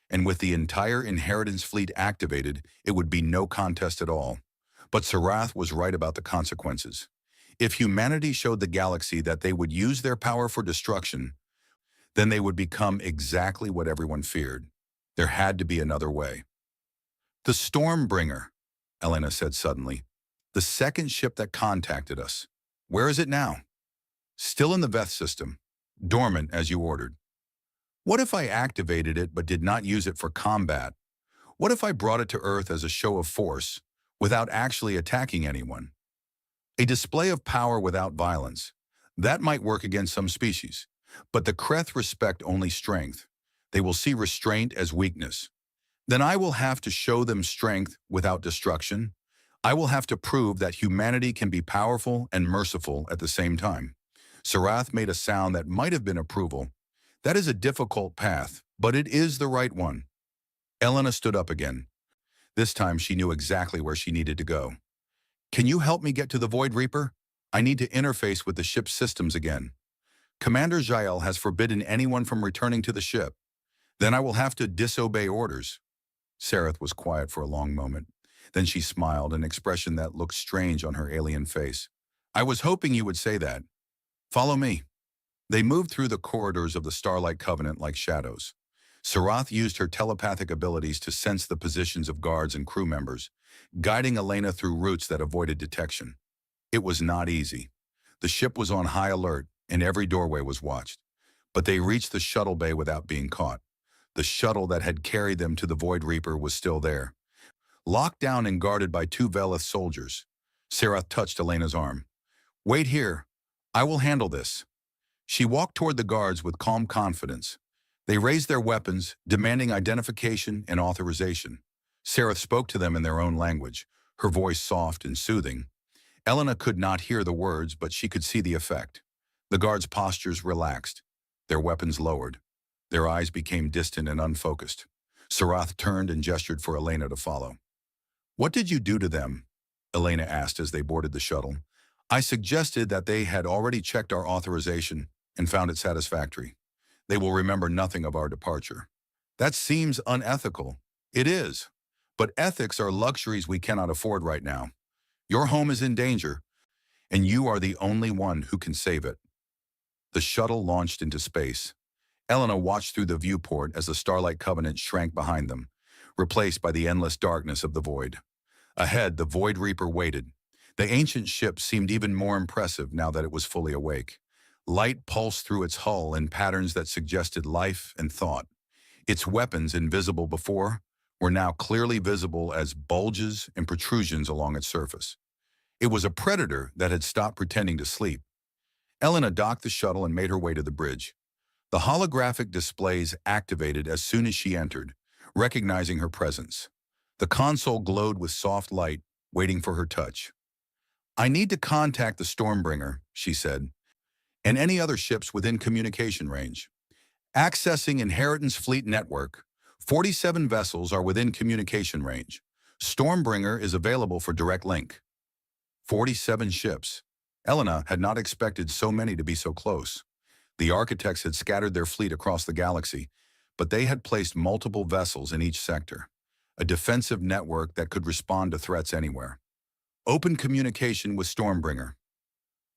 and with the entire inheritance fleet activated, it would be no contest at all. But Sarath was right about the consequences. If humanity showed the galaxy that they would use their power for destruction, then they would become exactly what everyone feared. There had to be another way. "The Stormbringer," Elena said suddenly. "The second ship that contacted us. Where is it now?" "Still in the Veth system. Dormant as you ordered." "What if I activated it but did not use it for combat? What if I brought it to Earth as a show of force, without actually attacking anyone? A display of power without violence. That might work against some species. But the Kreth respect only strength. They will see restraint as weakness. Then I will have to show them strength without destruction. I will have to prove that humanity can be powerful and merciful at the same time." Sarath made a sound that might have been approval. "That is a difficult path, but it is the right one." Elena stood up again. This time she knew exactly where she needed to go. "Can you help me get to the Void Reaper? I need to interface with the ship's systems again. Commander Jael has forbidden anyone from returning to the ship. Then I will have to disobey orders." Sarath was quiet for a long moment. Then she smiled, an expression that looked strange on her alien face. "I was hoping you would say that. Follow me." They moved through the corridors of the Starlight Covenant like shadows. Sarath used her telepathic abilities to sense the positions of guards and crew members, guiding Elena through routes that avoided detection. It was not easy. The ship was on high alert, and every doorway was watched. But they reached the shuttle bay without being caught. The shuttle that had carried them to the Void Reaper was still there, locked down and guarded by two Velith soldiers. Sarath touched Elena's arm. "Wait here. I will handle this." She walked toward the guards with calm confidence. They raised their weapons, demanding identification and authorization. Sarath spoke to them in their own language, her voice soft and soothing. Elena could not hear the words, but she could see the effect. The guards' postures relaxed, their weapons lowered. Their eyes became distant and unfocused. Sarath turned and gestured for Elena to follow. "What did you do to them?" Elena asked as they boarded the shuttle. "I suggested that they had already checked our authorization and found it satisfactory. They will remember nothing of our departure." "That seems unethical." "It is. But ethics are luxuries we cannot afford right now. Your home is in danger, and you are the only one who can save it." The shuttle launched into space. Elena watched through the viewport as the Starlight Covenant shrank behind them, replaced by the endless darkness of the void. Ahead, the Void Reaper waited. The ancient ship seemed even more impressive now that it was fully awake. Light pulsed through its hull in patterns that suggested life and thought. Its weapons, invisible before, were now clearly visible as bulges and protrusions along its surface. It was a predator that had stopped pretending to sleep. Elena docked the shuttle and made her way to the bridge. The holographic displays activated as soon as she entered, recognizing her presence. The console glowed with soft light, waiting for her touch. "I need to contact the Stormbringer," she said, "and any other ships within communication range. Accessing Inheritance Fleet Network. 47 vessels are within communication range. Stormbringer is available for direct link." 47 ships. Elena had not expected so many to be so close. The architects had scattered their fleet across the galaxy, but they had placed multiple vessels in each sector, a defensive network that could respond to threats anywhere. Open communication with Stormbringer.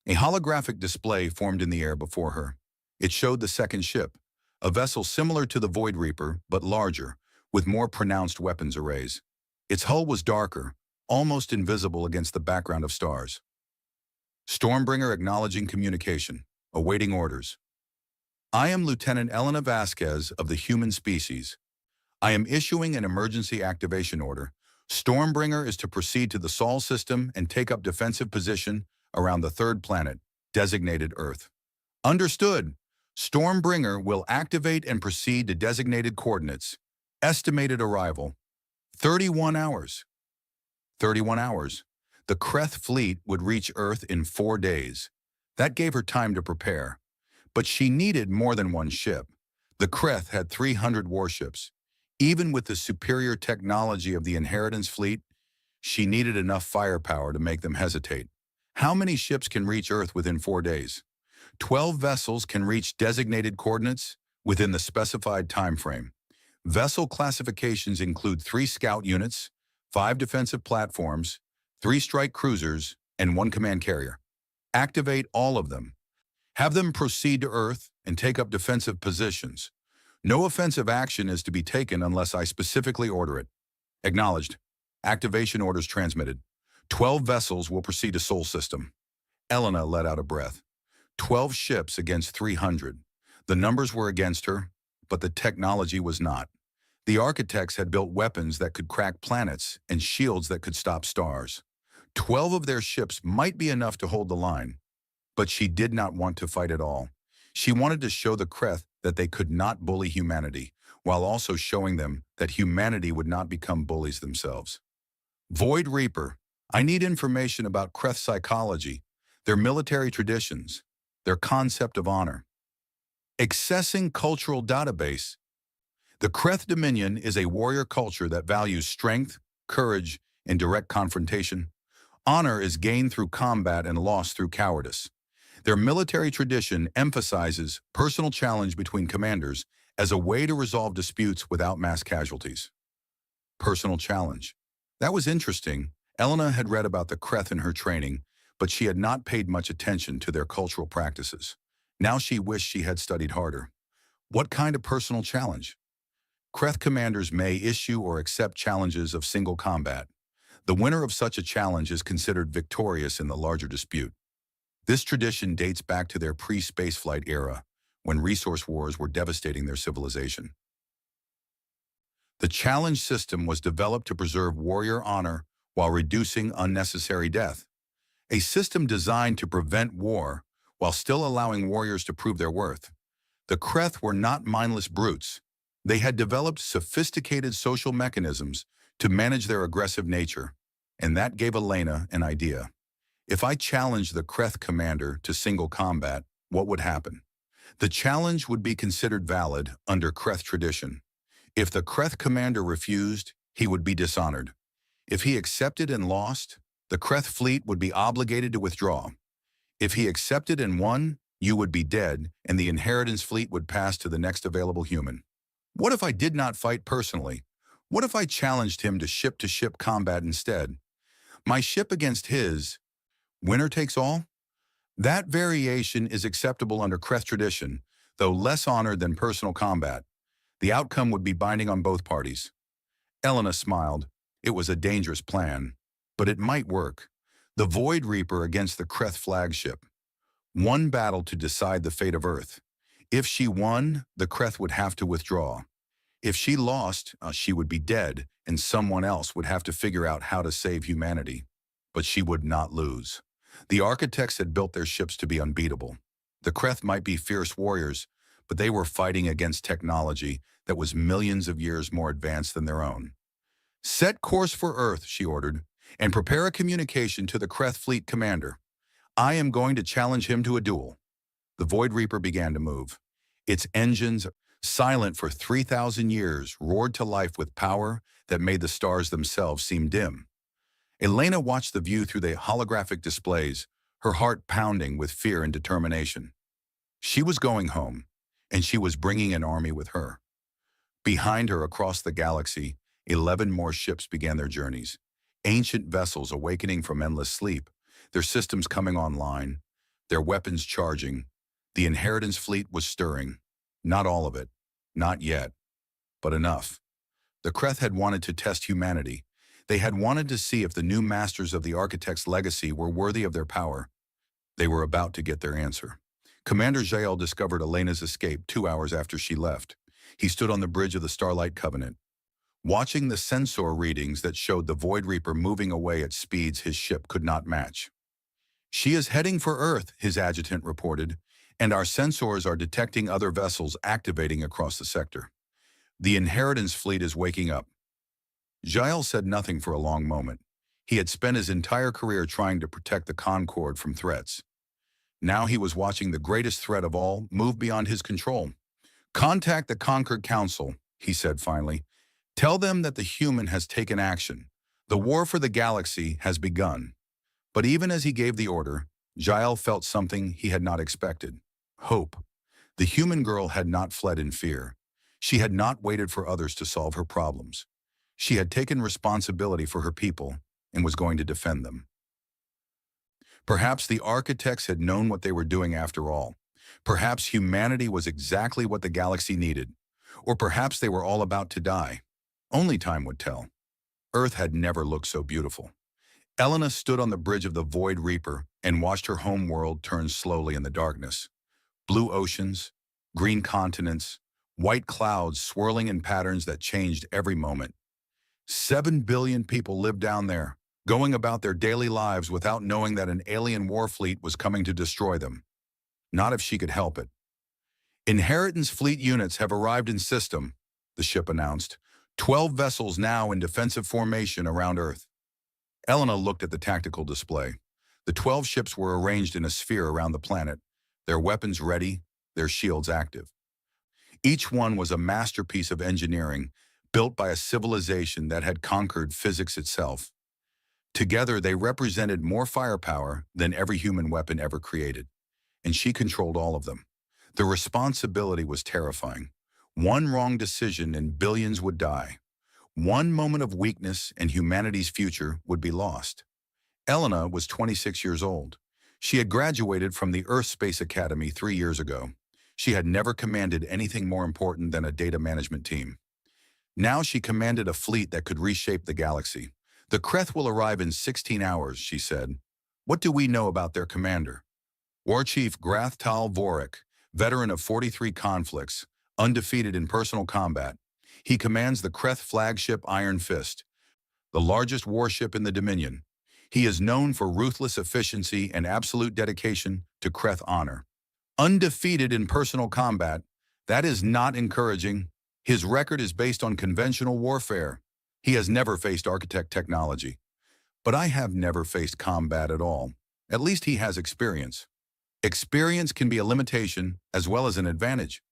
A holographic display formed in the air before her. It showed the second ship, a vessel similar to the Void Reaper, but larger, with more pronounced weapons arrays. Its hull was darker, almost invisible against the background of stars. Stormbringer acknowledging communication, awaiting orders. "I am Lieutenant Elena Vasquez of the human species. I am issuing an emergency activation order. Stormbringer is to proceed to the Sol system and take up defensive position around the third planet, designated Earth. Understood. Stormbringer will activate and proceed to designated coordinates. Estimated arrival, 31 hours. 31 hours. The Kreth fleet would reach Earth in 4 days. That gave her time to prepare. But she needed more than one ship. The Kreth had 300 warships. Even with the superior technology of the Inheritance fleet, she needed enough firepower to make them hesitate. How many ships can reach Earth within 4 days? 12 vessels can reach designated coordinates within the specified time frame. Vessel classifications include 3 scout units, 5 defensive platforms, 3 strike cruisers, and 1 command carrier. Activate all of them. Have them proceed to Earth and take up defensive positions. No offensive action is to be taken unless I specifically order it. Acknowledged. Activation orders transmitted. 12 vessels will proceed to Sol system. Elena let out a breath. 12 ships against 300. The numbers were against her, but the technology was not. The architects had built weapons that could crack planets and shields that could stop stars. 12 of their ships might be enough to hold the line, but she did not want to fight at all. She wanted to show the Kreth that they could not bully humanity, while also showing them that humanity would not become bullies themselves. Void Reaper, I need information about Kreth psychology, their military traditions, their concept of honor. Accessing cultural database. The Kreth Dominion is a warrior culture that values strength, courage, and direct confrontation. Honor is gained through combat and lost through cowardice. Their military tradition emphasizes personal challenge between commanders as a way to resolve disputes without mass casualties. Personal challenge. That was interesting. Elena had read about the Kreth in her training, but she had not paid much attention to their cultural practices. Now she wished she had studied harder. What kind of personal challenge? Kreth commanders may issue or accept challenges of single combat. The winner of such a challenge is considered victorious in the larger dispute. This tradition dates back to their pre-spaceflight era, when resource wars were devastating their civilization. The challenge system was developed to preserve warrior honor while reducing unnecessary death. A system designed to prevent war while still allowing warriors to prove their worth. The Kreth were not mindless brutes. They had developed sophisticated social mechanisms to manage their aggressive nature, and that gave Elena an idea. If I challenged the Kreth commander to single combat, what would happen? The challenge would be considered valid under Kreth tradition. If the Kreth commander refused, he would be dishonored. If he accepted and lost, the Kreth fleet would be obligated to withdraw. If he accepted and won, you would be dead, and the Inheritance fleet would pass to the next available human. What if I did not fight personally? What if I challenged him to ship-to-ship combat instead? My ship against his. Winner takes all? That variation is acceptable under Kreth tradition, though less honored than personal combat. The outcome would be binding on both parties. Elena smiled. It was a dangerous plan, but it might work. The Void Reaper against the Kreth flagship. One battle to decide the fate of Earth. If she won, the Kreth would have to withdraw. If she lost, she would be dead, and someone else would have to figure out how to save humanity. But she would not lose. The architects had built their ships to be unbeatable. The Kreth might be fierce warriors, but they were fighting against technology that was millions of years more advanced than their own. Set course for Earth, she ordered, and prepare a communication to the Kreth fleet commander. I am going to challenge him to a duel. The Void Reaper began to move. Its engines, silent for 3,000 years, roared to life with power that made the stars themselves seem dim. Elena watched the view through the holographic displays, her heart pounding with fear and determination. She was going home, and she was bringing an army with her. Behind her across the galaxy, 11 more ships began their journeys. Ancient vessels awakening from endless sleep, their systems coming online, their weapons charging. The Inheritance fleet was stirring. Not all of it, not yet, but enough. The Kreth had wanted to test humanity. They had wanted to see if the new masters of the Architect's legacy were worthy of their power. They were about to get their answer. Commander Jael discovered Elena's escape 2 hours after she left. He stood on the bridge of the Starlight Covenant. watching the sensor readings that showed the Void Reaper moving away at speeds his ship could not match. "She is heading for Earth," his adjutant reported, "and our sensors are detecting other vessels activating across the sector. The Inheritance fleet is waking up." Giles said nothing for a long moment. He had spent his entire career trying to protect the Concord from threats. Now he was watching the greatest threat of all move beyond his control. "Contact the Concord Council," he said finally. "Tell them that the human has taken action. The war for the galaxy has begun." But even as he gave the order, Giles felt something he had not expected. Hope. The human girl had not fled in fear. She had not waited for others to solve her problems. She had taken responsibility for her people and was going to defend them. Perhaps the architects had known what they were doing after all. Perhaps humanity was exactly what the galaxy needed. Or perhaps they were all about to die. Only time would tell. Earth had never looked so beautiful. Elena stood on the bridge of the Void Reaper and watched her home world turn slowly in the darkness. Blue oceans, green continents, white clouds swirling in patterns that changed every moment. 7 billion people lived down there, going about their daily lives without knowing that an alien war fleet was coming to destroy them. Not if she could help it. "Inheritance fleet units have arrived in system," the ship announced. 12 vessels now in defensive formation around Earth. Elena looked at the tactical display. The 12 ships were arranged in a sphere around the planet, their weapons ready, their shields active. Each one was a masterpiece of engineering, built by a civilization that had conquered physics itself. Together, they represented more firepower than every human weapon ever created, and she controlled all of them. The responsibility was terrifying. One wrong decision and billions would die. One moment of weakness and humanity's future would be lost. Elena was 26 years old. She had graduated from the Earth Space Academy 3 years ago. She had never commanded anything more important than a data management team. Now she commanded a fleet that could reshape the galaxy. "The Kreth will arrive in 16 hours, she said. "What do we know about their commander?" War Chief Grath Tal Vorik, veteran of 43 conflicts, undefeated in personal combat. He commands the Kreth flagship Iron Fist, the largest warship in the Dominion. He is known for ruthless efficiency and absolute dedication to Kreth honor. Undefeated in personal combat, that is not encouraging. His record is based on conventional warfare. He has never faced architect technology. But I have never faced combat at all. At least he has experience. Experience can be a limitation as well as an advantage.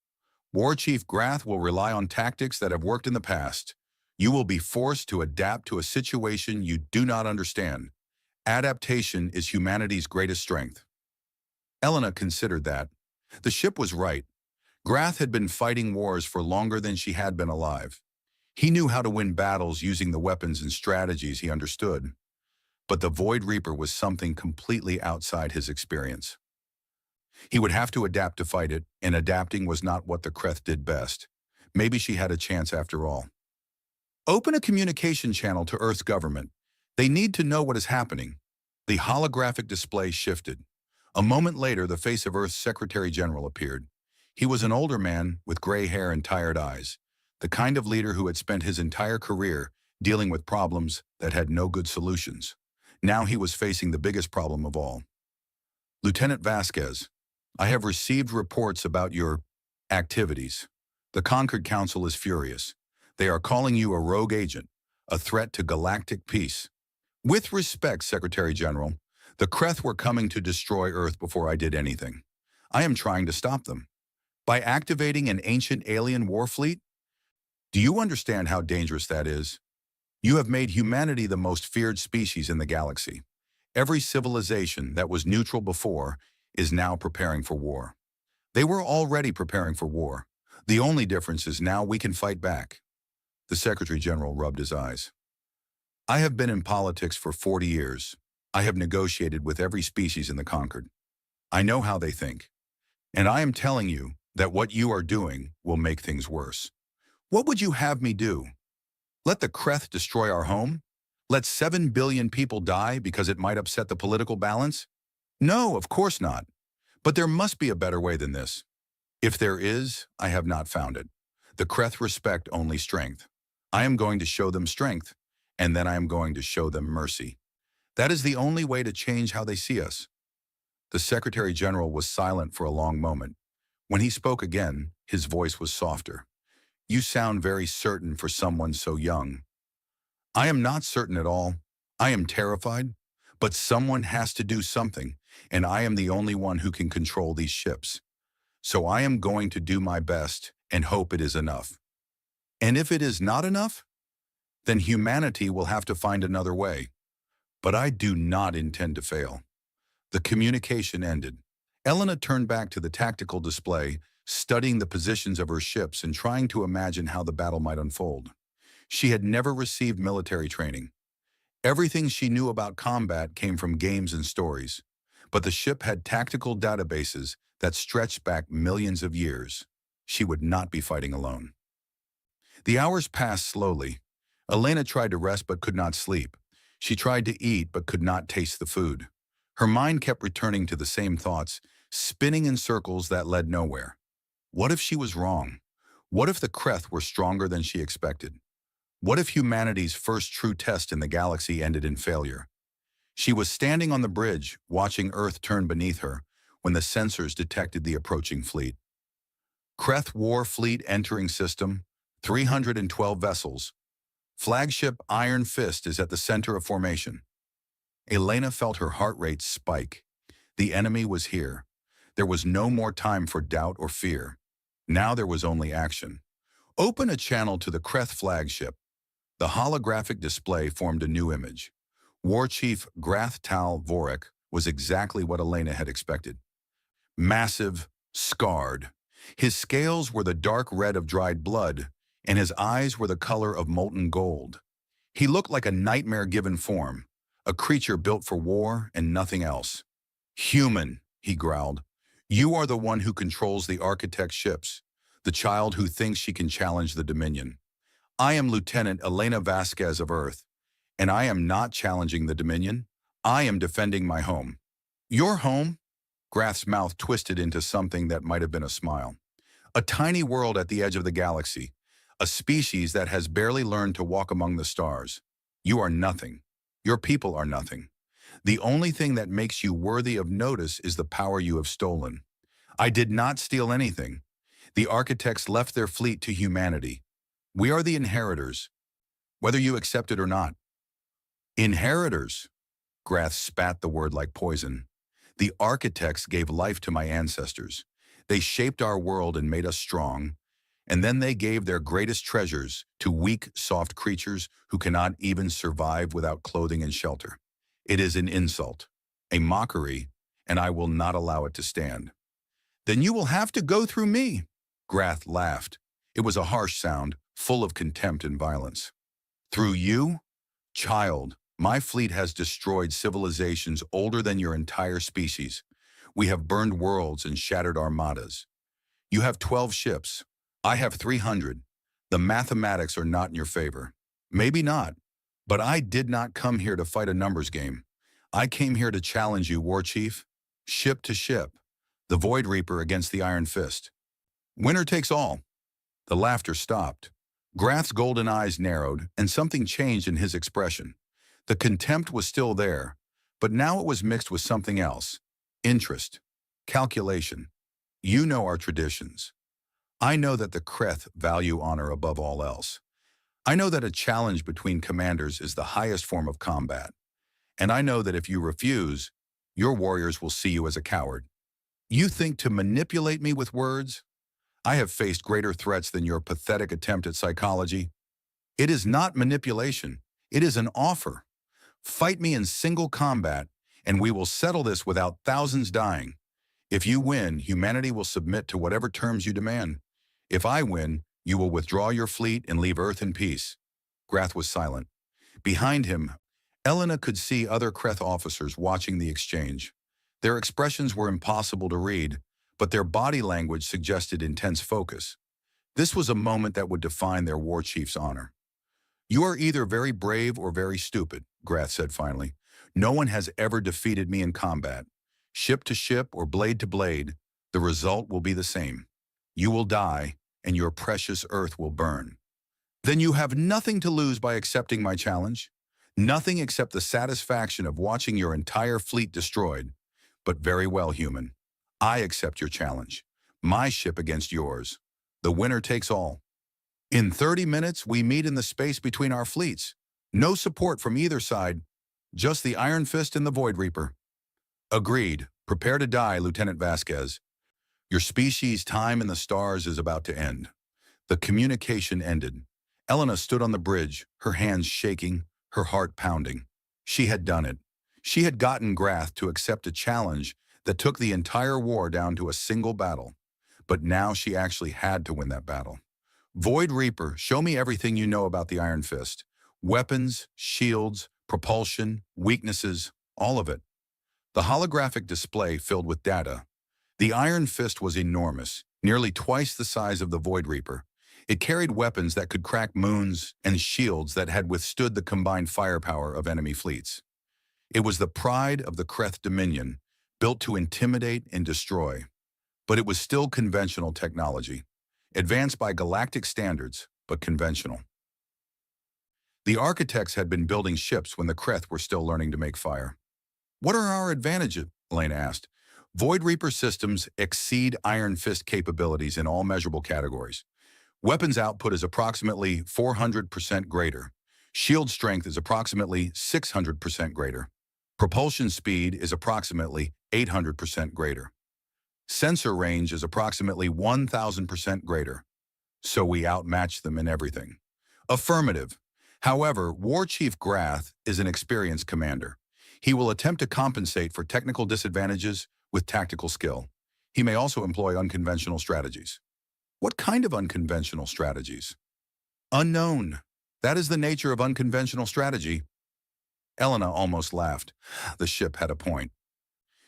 War Chief Grath will rely on tactics that have worked in the past. You will be forced to adapt to a situation you do not understand. Adaptation is humanity's greatest strength. Elena considered that. The ship was right. Grath had been fighting wars for longer than she had been alive. He knew how to win battles using the weapons and strategies he understood. But the Void Reaper was something completely outside his experience. He would have to adapt to fight it, and adapting was not what the Kreth did best. Maybe she had a chance after all. "Open a communication channel to Earth's government. They need to know what is happening." The holographic display shifted. A moment later, the face of Earth's Secretary General appeared. He was an older man with gray hair and tired eyes, the kind of leader who had spent his entire career dealing with problems that had no good solutions. Now he was facing the biggest problem of all. "Lieutenant Vasquez, I have received reports about your activities. The Concord Council is furious. They are calling you a rogue agent, a threat to galactic peace. With respect, Secretary General, the Kreth were coming to destroy Earth before I did anything. I am trying to stop them. By activating an ancient alien war fleet? Do you understand how dangerous that is? You have made humanity the most feared species in the galaxy. Every civilization that was neutral before is now preparing for war. They were already preparing for war. The only difference is now we can fight back." The Secretary General rubbed his eyes. "I have been in politics for 40 years. I have negotiated with every species in the Concord. I know how they think. And I am telling you that what you are doing will make things worse. What would you have me do? Let the Kreth destroy our home? Let 7 billion people die because it might upset the political balance? No, of course not. But there must be a better way than this. If there is, I have not found it. The Kreth respect only strength. I am going to show them strength, and then I am going to show them mercy. That is the only way to change how they see us." The Secretary General was silent for a long moment. When he spoke again, his voice was softer. "You sound very certain for someone so young." "I am not certain at all. I am terrified, but someone has to do something, and I am the only one who can control these ships. So I am going to do my best and hope it is enough. And if it is not enough, then humanity will have to find another way. But I do not intend to fail." The communication ended. Elena turned back to the tactical display, studying the positions of her ships and trying to imagine how the battle might unfold. She had never received military training. Everything she knew about combat came from games and stories, but the ship had tactical databases that stretched back millions of years. She would not be fighting alone. The hours passed slowly. Elena tried to rest but could not sleep. She tried to eat but could not taste the food. Her mind kept returning to the same thoughts, spinning in circles that led nowhere. What if she was wrong? What if the Kreth were stronger than she expected? What if humanity's first true test in the galaxy ended in failure? She was standing on the bridge, watching Earth turn beneath her, when the sensors detected the approaching fleet. Kreth War Fleet entering system, 312 vessels. Flagship Iron Fist is at the center of formation. Elena felt her heart rate spike. The enemy was here. There was no more time for doubt or fear. Now there was only action. Open a channel to the Kreth flagship. The holographic display formed a new image. War Chief Grath Tal Vorik was exactly what Elena had expected. Massive, scarred. His scales were the dark red of dried blood, and his eyes were the color of molten gold. He looked like a nightmare-given form, a creature built for war and nothing else. "Human," he growled. "You are the one who controls the Architect's ships, the child who thinks she can challenge the Dominion. I am Lieutenant Elena Vasquez of Earth, and I am not challenging the Dominion. I am defending my home." "Your home?" Grath's mouth twisted into something that might have been a smile. "A tiny world at the edge of the galaxy, a species that has barely learned to walk among the stars. You are nothing. Your people are nothing. The only thing that makes you worthy of notice is the power you have stolen. I did not steal anything. The Architects left their fleet to humanity. We are the inheritors, whether you accept it or not." "Inheritors?" Grath spat the word like poison. "The Architects gave life to my ancestors. They shaped our world and made us strong, and then they gave their greatest treasures to weak, soft creatures who cannot even survive without clothing and shelter. It is an insult, a mockery, and I will not allow it to stand." "Then you will have to go through me." Grath laughed. It was a harsh sound, full of contempt and violence. "Through you? Child, my fleet has destroyed civilizations older than your entire species. We have burned worlds and shattered armadas. You have 12 ships. I have 300. The mathematics are not in your favor. Maybe not, but I did not come here to fight a numbers game. I came here to challenge you, War Chief. Ship to ship. The Void Reaper against the Iron Fist. Winner takes all." The laughter stopped. Grath's golden eyes narrowed, and something changed in his expression. The contempt was still there, but now it was mixed with something else. Interest. Calculation. "You know our traditions. I know that the Kreth value honor above all else. I know that a challenge between commanders is the highest form of combat. And I know that if you refuse, your warriors will see you as a coward. You think to manipulate me with words? I have faced greater threats than your pathetic attempt at psychology. It is not manipulation. It is an offer. Fight me in single combat, and we will settle this without thousands dying. If you win, humanity will submit to whatever terms you demand. If I win, you will withdraw your fleet and leave Earth in peace." Grath was silent. Behind him, Elena could see other Kreth officers watching the exchange. Their expressions were impossible to read, but their body language suggested intense focus. This was a moment that would define their war chief's honor. "You are either very brave or very stupid," Grath said finally. "No one has ever defeated me in combat. Ship to ship or blade to blade, the result will be the same. You will die, and your precious Earth will burn." Then you have nothing to lose by accepting my challenge. Nothing except the satisfaction of watching your entire fleet destroyed. But very well, human. I accept your challenge. My ship against yours. The winner takes all. In 30 minutes, we meet in the space between our fleets. No support from either side. Just the Iron Fist and the Void Reaper. Agreed. Prepare to die, Lieutenant Vasquez. Your species' time in the stars is about to end. The communication ended. Elena stood on the bridge, her hands shaking, her heart pounding. She had done it. She had gotten Grath to accept a challenge that took the entire war down to a single battle. But now she actually had to win that battle. Void Reaper, show me everything you know about the Iron Fist. Weapons, shields, propulsion, weaknesses, all of it. The holographic display filled with data. The Iron Fist was enormous, nearly twice the size of the Void Reaper. It carried weapons that could crack moons and shields that had withstood the combined firepower of enemy fleets. It was the pride of the Kreth Dominion, built to intimidate and destroy. But it was still conventional technology, advanced by galactic standards, but conventional. The architects had been building ships when the Kreth were still learning to make fire. What are our advantages? Elena asked. Void Reaper systems exceed Iron Fist capabilities in all measurable categories. Weapons output is approximately 400% greater. Shield strength is approximately 600% greater. Propulsion speed is approximately 800% greater. Sensor range is approximately 1,000% greater. So we outmatch them in everything. Affirmative. However, War Chief Grath is an experienced commander. He will attempt to compensate for technical disadvantages with tactical skill. He may also employ unconventional strategies. What kind of unconventional strategies? Unknown. That is the nature of unconventional strategy. Elena almost laughed. The ship had a point.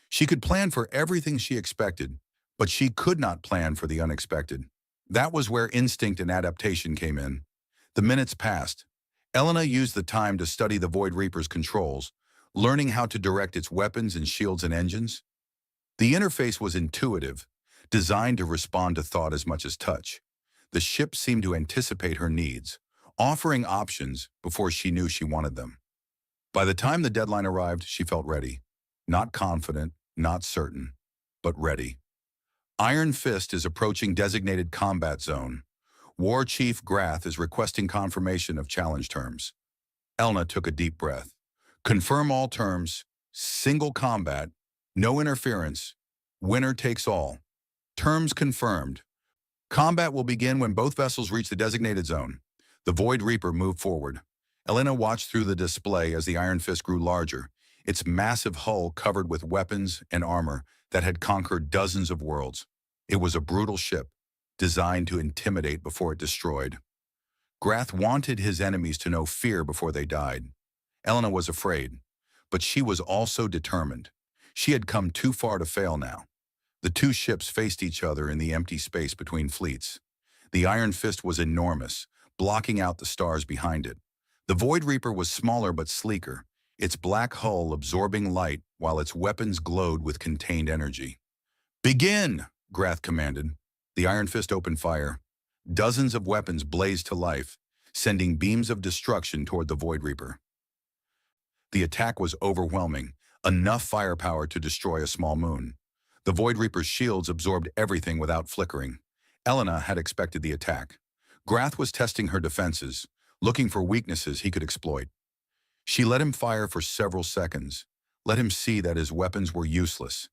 She could plan for everything she expected, but she could not plan for the unexpected. That was where instinct and adaptation came in. The minutes passed. Elena used the time to study the Void Reaper's controls, learning how to direct its weapons and shields and engines. The interface was intuitive, designed to respond to thought as much as touch. The ship seemed to anticipate her needs, offering options before she knew she wanted them. By the time the deadline arrived, she felt ready. Not confident, not certain, but ready. Iron Fist is approaching designated combat zone. War Chief Grath is requesting confirmation of challenge terms. Elena took a deep breath. Confirm all terms, single combat, no interference, winner takes all. Terms confirmed. Combat will begin when both vessels reach the designated zone. The Void Reaper moved forward. Elena watched through the display as the Iron Fist grew larger, its massive hull covered with weapons and armor that had conquered dozens of worlds. It was a brutal ship, designed to intimidate before it destroyed. Grath wanted his enemies to know fear before they died. Elena was afraid, but she was also determined. She had come too far to fail now. The two ships faced each other in the empty space between fleets. The Iron Fist was enormous, blocking out the stars behind it. The Void Reaper was smaller but sleeker, its black hull absorbing light while its weapons glowed with contained energy. Begin, Grath commanded. The Iron Fist opened fire. Dozens of weapons blazed to life, sending beams of destruction toward the Void Reaper. The attack was overwhelming, enough firepower to destroy a small moon. The Void Reaper's shields absorbed everything without flickering. Elena had expected the attack. Grath was testing her defenses, looking for weaknesses he could exploit. She let him fire for several seconds, let him see that his weapons were useless,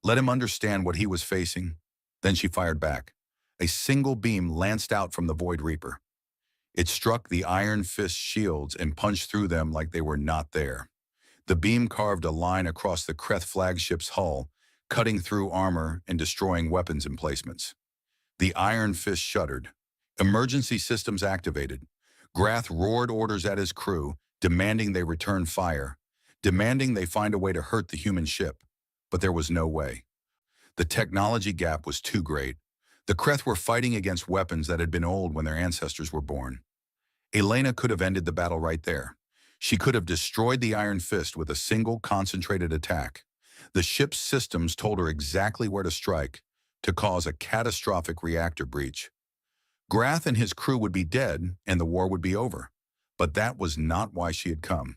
let him understand what he was facing. Then she fired back. A single beam lanced out from the Void Reaper. It struck the Iron Fist shields and punched through them like they were not there. The beam carved a line across the Kreth flagship's hull, cutting through armor and destroying weapons emplacements. The Iron Fist shuddered. Emergency systems activated. Grath roared orders at his crew, demanding they return fire, demanding they find a way to hurt the human ship. But there was no way. The technology gap was too great. The Kreth were fighting against weapons that had been old when their ancestors were born. Elena could have ended the battle right there. She could have destroyed the Iron Fist with a single concentrated attack. The ship's systems told her exactly where to strike to cause a catastrophic reactor breach. Grath and his crew would be dead, and the war would be over. But that was not why she had come.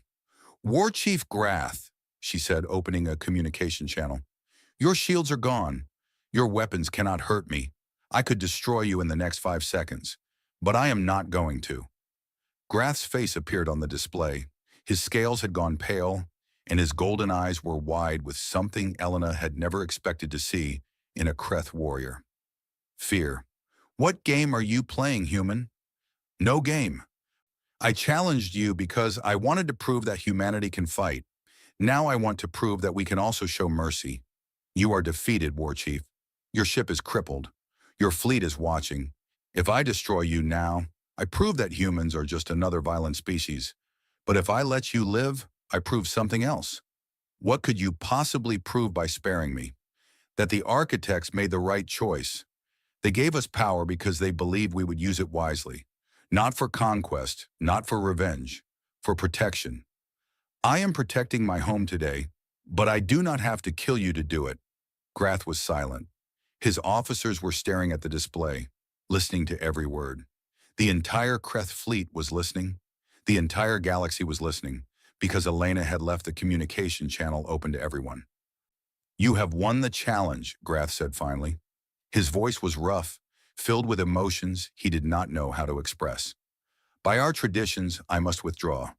War Chief Grath, she said, opening a communication channel. Your shields are gone. Your weapons cannot hurt me. I could destroy you in the next 5 seconds. But I am not going to. Grath's face appeared on the display. His scales had gone pale, and his golden eyes were wide with something Elena had never expected to see in a Kreth warrior. Fear. What game are you playing, human? No game. I challenged you because I wanted to prove that humanity can fight. Now I want to prove that we can also show mercy. You are defeated, War Chief. Your ship is crippled. Your fleet is watching. If I destroy you now, I prove that humans are just another violent species. But if I let you live, I prove something else. What could you possibly prove by sparing me? That the architects made the right choice. They gave us power because they believed we would use it wisely. Not for conquest, not for revenge, for protection. I am protecting my home today, but I do not have to kill you to do it. Grath was silent. His officers were staring at the display, listening to every word. The entire Kreth fleet was listening. The entire galaxy was listening, because Elena had left the communication channel open to everyone. You have won the challenge, Grath said finally. His voice was rough, filled with emotions he did not know how to express. By our traditions, I must withdraw.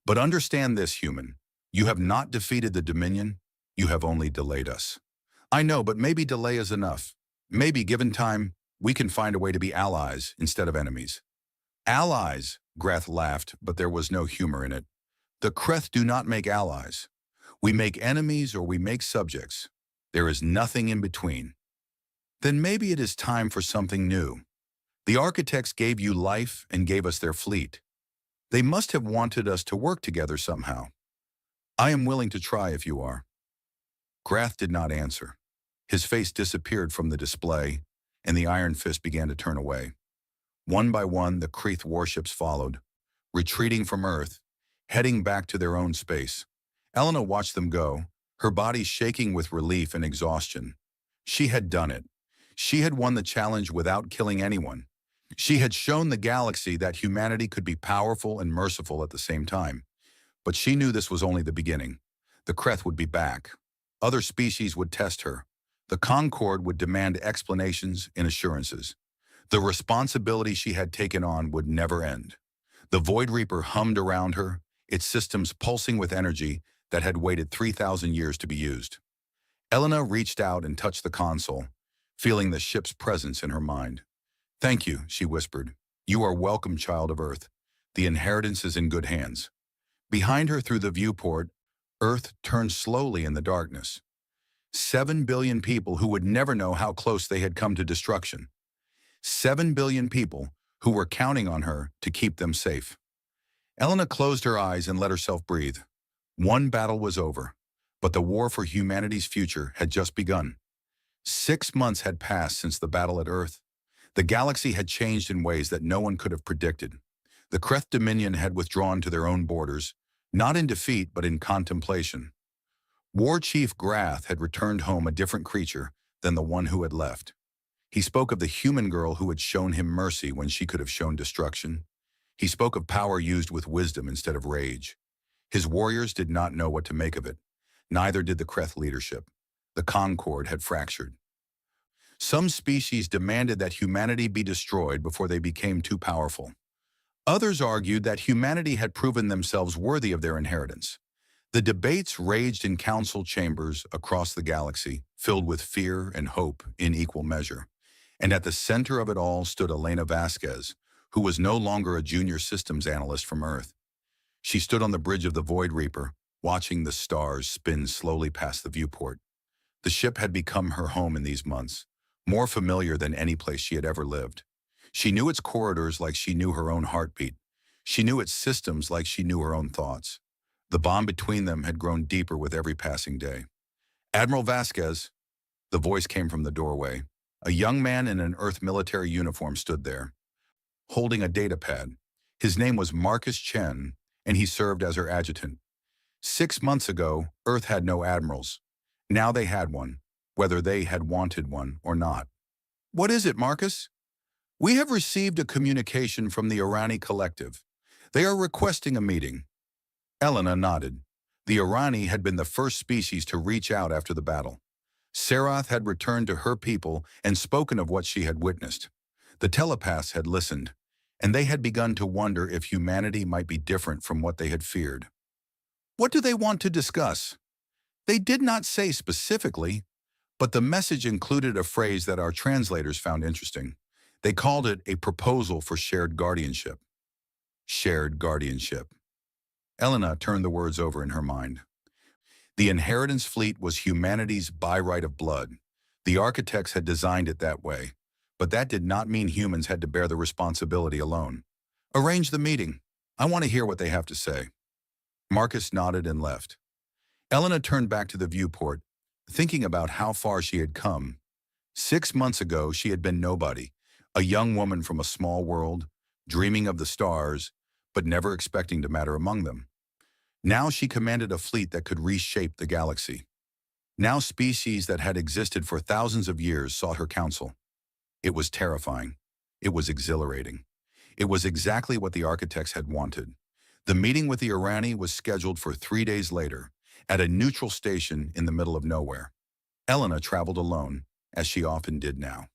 But understand this, human. You have not defeated the Dominion. You have only delayed us. I know, but maybe delay is enough. Maybe, given time, we can find a way to be allies instead of enemies. Allies, Grath laughed, but there was no humor in it. The Kreth do not make allies. We make enemies or we make subjects. There is nothing in between. Then maybe it is time for something new. The architects gave you life and gave us their fleet. They must have wanted us to work together somehow. I am willing to try if you are. Grath did not answer. His face disappeared from the display, and the Iron Fist began to turn away. One by one, the Kreth warships followed, retreating from Earth, heading back to their own space. Elena watched them go, her body shaking with relief and exhaustion. She had done it. She had won the challenge without killing anyone. She had shown the galaxy that humanity could be powerful and merciful at the same time. But she knew this was only the beginning. The Kreth would be back. Other species would test her. The Concord would demand explanations and assurances. The responsibility she had taken on would never end. The Void Reaper hummed around her, its systems pulsing with energy that had waited 3,000 years to be used. Elena reached out and touched the console, feeling the ship's presence in her mind. Thank you, she whispered. You are welcome, child of Earth. The inheritance is in good hands. Behind her through the viewport, Earth turned slowly in the darkness. 7 billion people who would never know how close they had come to destruction. 7 billion people who were counting on her to keep them safe. Elena closed her eyes and let herself breathe. One battle was over, but the war for humanity's future had just begun. 6 months had passed since the battle at Earth. The galaxy had changed in ways that no one could have predicted. The Kreth Dominion had withdrawn to their own borders, not in defeat but in contemplation. War Chief Grath had returned home a different creature than the one who had left. He spoke of the human girl who had shown him mercy when she could have shown destruction. He spoke of power used with wisdom instead of rage. His warriors did not know what to make of it. Neither did the Kreth leadership. The Concord had fractured. Some species demanded that humanity be destroyed before they became too powerful. Others argued that humanity had proven themselves worthy of their inheritance. The debates raged in council chambers across the galaxy, filled with fear and hope in equal measure. And at the center of it all stood Elena Vasquez, who was no longer a junior systems analyst from Earth. She stood on the bridge of the Void Reaper, watching the stars spin slowly past the viewport. The ship had become her home in these months, more familiar than any place she had ever lived. She knew its corridors like she knew her own heartbeat. She knew its systems like she knew her own thoughts. The bond between them had grown deeper with every passing day. Admiral Vasquez, the voice came from the doorway. A young man in an Earth military uniform stood there, holding a data pad. His name was Marcus Chen, and he served as her adjutant. 6 months ago, Earth had no admirals. Now they had one, whether they had wanted one or not. What is it, Marcus? We have received a communication from the Irani Collective. They are requesting a meeting. Elena nodded. The Irani had been the first species to reach out after the battle. Sarath had returned to her people and spoken of what she had witnessed. The telepaths had listened, and they had begun to wonder if humanity might be different from what they had feared. What do they want to discuss? They did not say specifically, but the message included a phrase that our translators found interesting. They called it a proposal for shared guardianship. Shared guardianship. Elena turned the words over in her mind. The inheritance fleet was humanity's by right of blood. The architects had designed it that way, but that did not mean humans had to bear the responsibility alone. Arrange the meeting. I want to hear what they have to say. Marcus nodded and left. Elena turned back to the viewport, thinking about how far she had come. 6 months ago, she had been nobody, a young woman from a small world, dreaming of the stars, but never expecting to matter among them. Now she commanded a fleet that could reshape the galaxy. Now species that had existed for thousands of years sought her counsel. It was terrifying. It was exhilarating. It was exactly what the architects had wanted. The meeting with the Irani was scheduled for 3 days later, at a neutral station in the middle of nowhere. Elena traveled alone, as she often did now.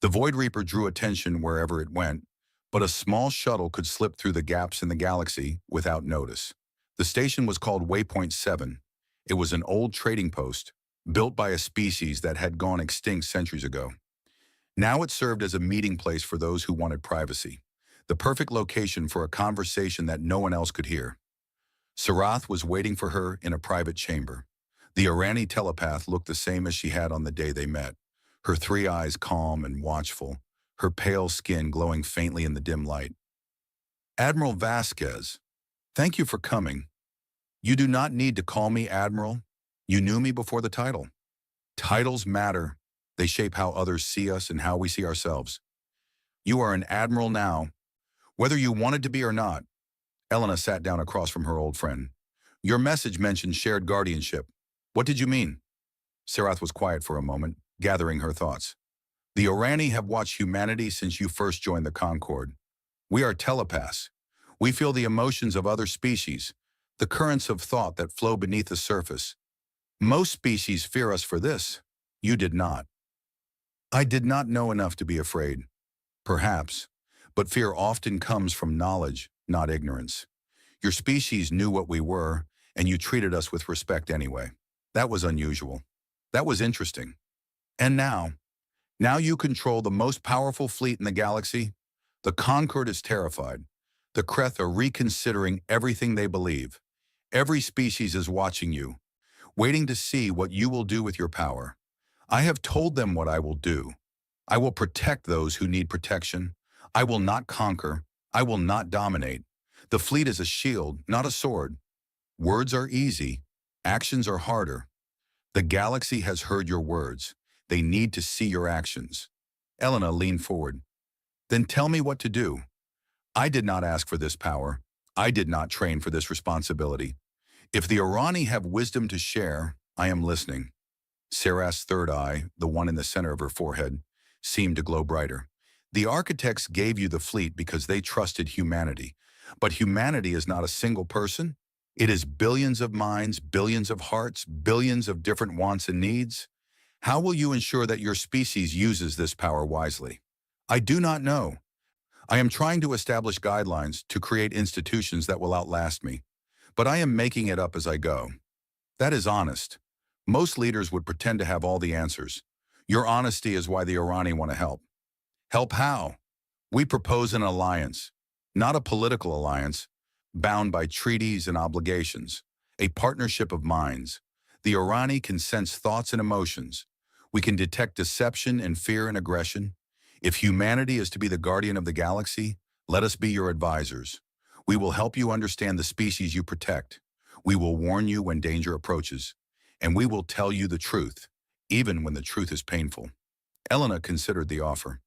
The Void Reaper drew attention wherever it went, but a small shuttle could slip through the gaps in the galaxy without notice. The station was called Waypoint 7. It was an old trading post, built by a species that had gone extinct centuries ago. Now it served as a meeting place for those who wanted privacy, the perfect location for a conversation that no one else could hear. Sarath was waiting for her in a private chamber. The Irani telepath looked the same as she had on the day they met, her 3 eyes calm and watchful, her pale skin glowing faintly in the dim light. Admiral Vasquez, thank you for coming. You do not need to call me Admiral. You knew me before the title. Titles matter. They shape how others see us and how we see ourselves. You are an Admiral now, whether you wanted to be or not. Elena sat down across from her old friend. Your message mentioned shared guardianship. What did you mean? Sarath was quiet for a moment, gathering her thoughts. The Irani have watched humanity since you first joined the Concord. We are telepaths. We feel the emotions of other species, the currents of thought that flow beneath the surface. Most species fear us for this. You did not. I did not know enough to be afraid. Perhaps, but fear often comes from knowledge, not ignorance. Your species knew what we were, and you treated us with respect anyway. That was unusual. That was interesting. And now you control the most powerful fleet in the galaxy. The Concord is terrified. The Kreth are reconsidering everything they believe. Every species is watching you, waiting to see what you will do with your power. I have told them what I will do. I will protect those who need protection. I will not conquer. I will not dominate. The fleet is a shield, not a sword. Words are easy. Actions are harder. The galaxy has heard your words. They need to see your actions. Elena leaned forward. Then tell me what to do. I did not ask for this power. I did not train for this responsibility. If the Irani have wisdom to share, I am listening. Sarath's third eye, the one in the center of her forehead, seemed to glow brighter. The architects gave you the fleet because they trusted humanity. But humanity is not a single person. It is billions of minds, billions of hearts, billions of different wants and needs. How will you ensure that your species uses this power wisely? I do not know. I am trying to establish guidelines to create institutions that will outlast me, but I am making it up as I go. That is honest. Most leaders would pretend to have all the answers. Your honesty is why the Irani want to help. Help how? We propose an alliance, not a political alliance, bound by treaties and obligations, a partnership of minds. The Irani can sense thoughts and emotions. We can detect deception and fear and aggression. If humanity is to be the guardian of the galaxy, let us be your advisors. We will help you understand the species you protect. We will warn you when danger approaches. And we will tell you the truth, even when the truth is painful. Elena considered the offer.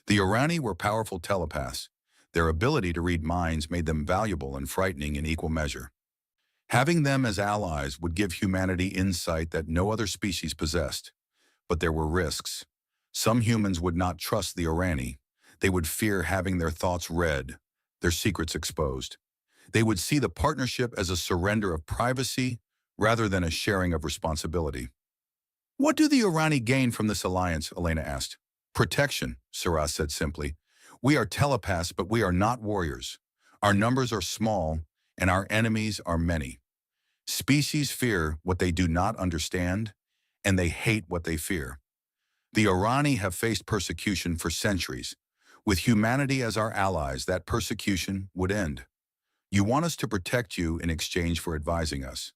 The Irani were powerful telepaths. Their ability to read minds made them valuable and frightening in equal measure. Having them as allies would give humanity insight that no other species possessed. But there were risks. Some humans would not trust the Orani. They would fear having their thoughts read, their secrets exposed. They would see the partnership as a surrender of privacy rather than a sharing of responsibility. What do the Orani gain from this alliance? Elena asked. Protection, Saras said simply. We are telepaths, but we are not warriors. Our numbers are small, and our enemies are many. Species fear what they do not understand, and they hate what they fear. The Orani have faced persecution for centuries. With humanity as our allies, that persecution would end. You want us to protect you in exchange for advising us.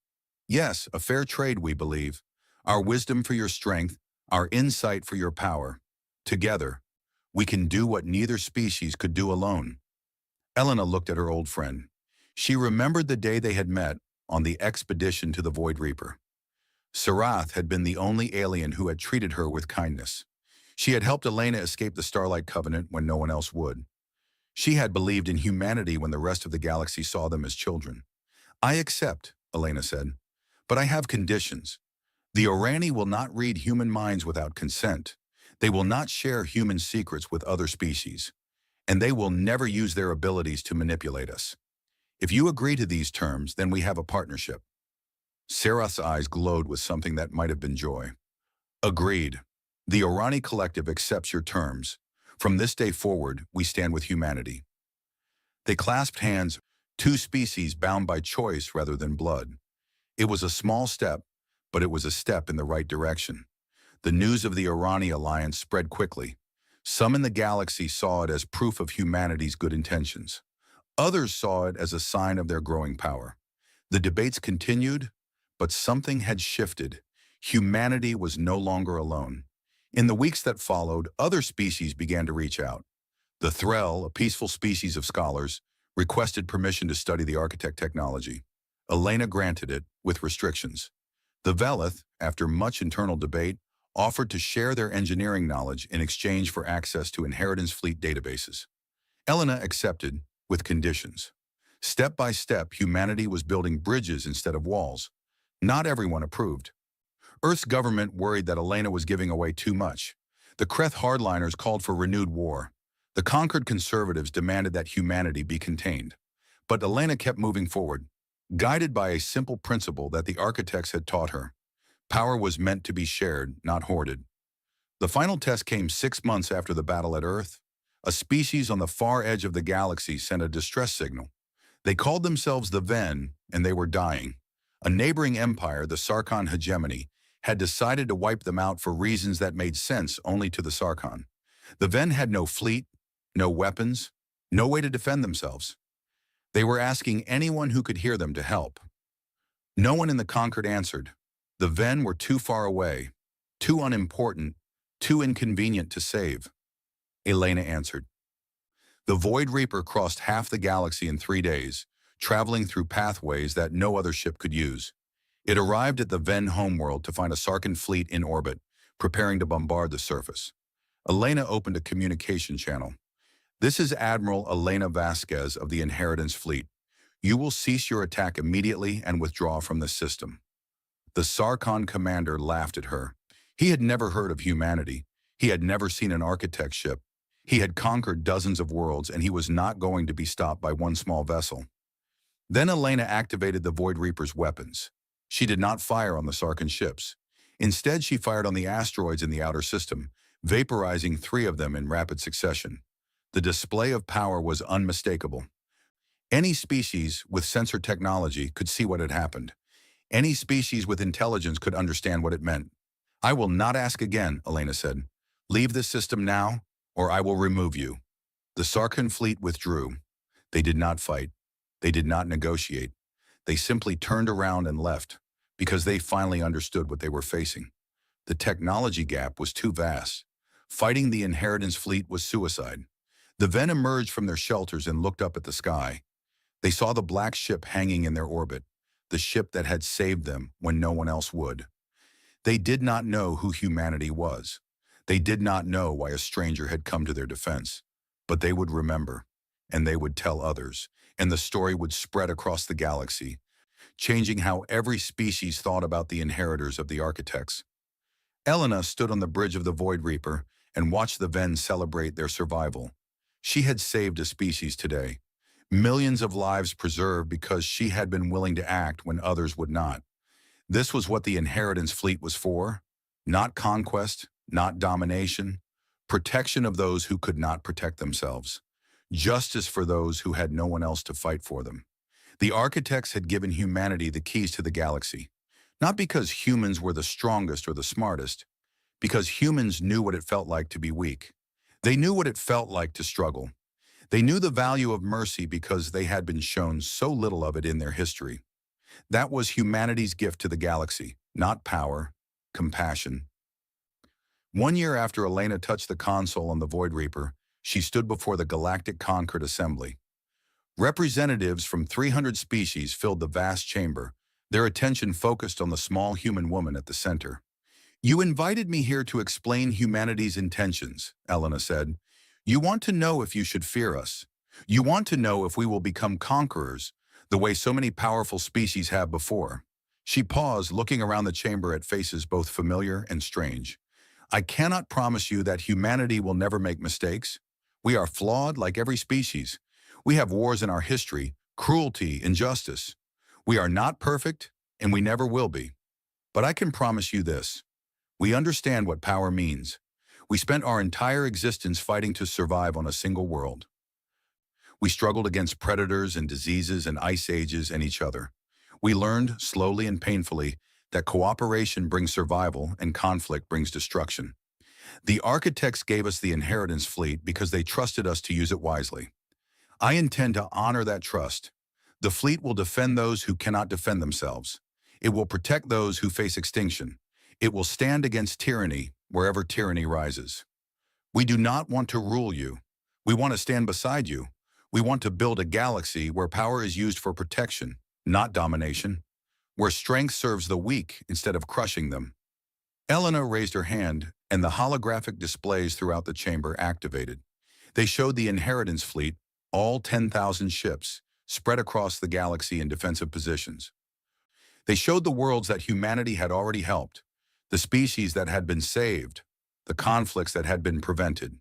Yes, a fair trade, we believe. Our wisdom for your strength, our insight for your power. Together, we can do what neither species could do alone. Elena looked at her old friend. She remembered the day they had met on the expedition to the Void Reaper. Sarath had been the only alien who had treated her with kindness. She had helped Elena escape the Starlight Covenant when no one else would. She had believed in humanity when the rest of the galaxy saw them as children. I accept, Elena said, but I have conditions. The Orani will not read human minds without consent. They will not share human secrets with other species. And they will never use their abilities to manipulate us. If you agree to these terms, then we have a partnership. Sarath's eyes glowed with something that might have been joy. Agreed. The Orani Collective accepts your terms. From this day forward, we stand with humanity. They clasped hands, two species bound by choice rather than blood. It was a small step, but it was a step in the right direction. The news of the Orani alliance spread quickly. Some in the galaxy saw it as proof of humanity's good intentions. Others saw it as a sign of their growing power. The debates continued, but something had shifted. Humanity was no longer alone. In the weeks that followed, other species began to reach out. The Threll, a peaceful species of scholars, requested permission to study the architect technology. Elena granted it, with restrictions. The Velith, after much internal debate, offered to share their engineering knowledge in exchange for access to inheritance fleet databases. Elena accepted, with conditions. Step by step, humanity was building bridges instead of walls. Not everyone approved. Earth's government worried that Elena was giving away too much. The Kreth hardliners called for renewed war. The conquered conservatives demanded that humanity be contained. But Elena kept moving forward, guided by a simple principle that the architects had taught her. Power was meant to be shared, not hoarded. The final test came 6 months after the battle at Earth. A species on the far edge of the galaxy sent a distress signal. They called themselves the Ven, and they were dying. A neighboring empire, the Sarkhan hegemony, had decided to wipe them out for reasons that made sense only to the Sarkhan. The Ven had no fleet, no weapons, no way to defend themselves. They were asking anyone who could hear them to help. No one in the conquered answered. The Ven were too far away, too unimportant, too inconvenient to save. Elena answered. The Void Reaper crossed half the galaxy in 3 days, traveling through pathways that no other ship could use. It arrived at the Ven homeworld to find a Sarkhan fleet in orbit, preparing to bombard the surface. Elena opened a communication channel. This is Admiral Elena Vasquez of the Inheritance Fleet. You will cease your attack immediately and withdraw from the system. The Sarkhan commander laughed at her. He had never heard of humanity. He had never seen an architect ship. He had conquered dozens of worlds, and he was not going to be stopped by one small vessel. Then Elena activated the Void Reaper's weapons. She did not fire on the Sarkhan ships. Instead, she fired on the asteroids in the outer system, vaporizing 3 of them in rapid succession. The display of power was unmistakable. Any species with sensor technology could see what had happened. Any species with intelligence could understand what it meant. I will not ask again, Elena said. Leave this system now, or I will remove you. The Sarkhan fleet withdrew. They did not fight. They did not negotiate. They simply turned around and left, because they finally understood what they were facing. The technology gap was too vast. Fighting the Inheritance fleet was suicide. The Ven emerged from their shelters and looked up at the sky. They saw the black ship hanging in their orbit, the ship that had saved them when no one else would. They did not know who humanity was. They did not know why a stranger had come to their defense. But they would remember, and they would tell others, and the story would spread across the galaxy, changing how every species thought about the inheritors of the architects. Elena stood on the bridge of the Void Reaper and watched the Ven celebrate their survival. She had saved a species today. Millions of lives preserved because she had been willing to act when others would not. This was what the inheritance fleet was for. Not conquest, not domination. Protection of those who could not protect themselves. Justice for those who had no one else to fight for them. The architects had given humanity the keys to the galaxy. Not because humans were the strongest or the smartest, because humans knew what it felt like to be weak. They knew what it felt like to struggle. They knew the value of mercy because they had been shown so little of it in their history. That was humanity's gift to the galaxy, not power, compassion. 1 year after Elena touched the console on the Void Reaper, she stood before the Galactic Concord Assembly. Representatives from 300 species filled the vast chamber, their attention focused on the small human woman at the center. "You invited me here to explain humanity's intentions," Elena said. "You want to know if you should fear us. You want to know if we will become conquerors, the way so many powerful species have before." She paused, looking around the chamber at faces both familiar and strange. "I cannot promise you that humanity will never make mistakes. We are flawed like every species. We have wars in our history, cruelty, injustice. We are not perfect, and we never will be. But I can promise you this. We understand what power means. We spent our entire existence fighting to survive on a single world. We struggled against predators and diseases and ice ages and each other. We learned, slowly and painfully, that cooperation brings survival and conflict brings destruction. The architects gave us the inheritance fleet because they trusted us to use it wisely. I intend to honor that trust. The fleet will defend those who cannot defend themselves. It will protect those who face extinction. It will stand against tyranny wherever tyranny rises. We do not want to rule you. We want to stand beside you. We want to build a galaxy where power is used for protection, not domination, where strength serves the weak instead of crushing them." Elena raised her hand, and the holographic displays throughout the chamber activated. They showed the inheritance fleet, all 10,000 ships, spread across the galaxy in defensive positions. They showed the worlds that humanity had already helped, the species that had been saved, the conflicts that had been prevented.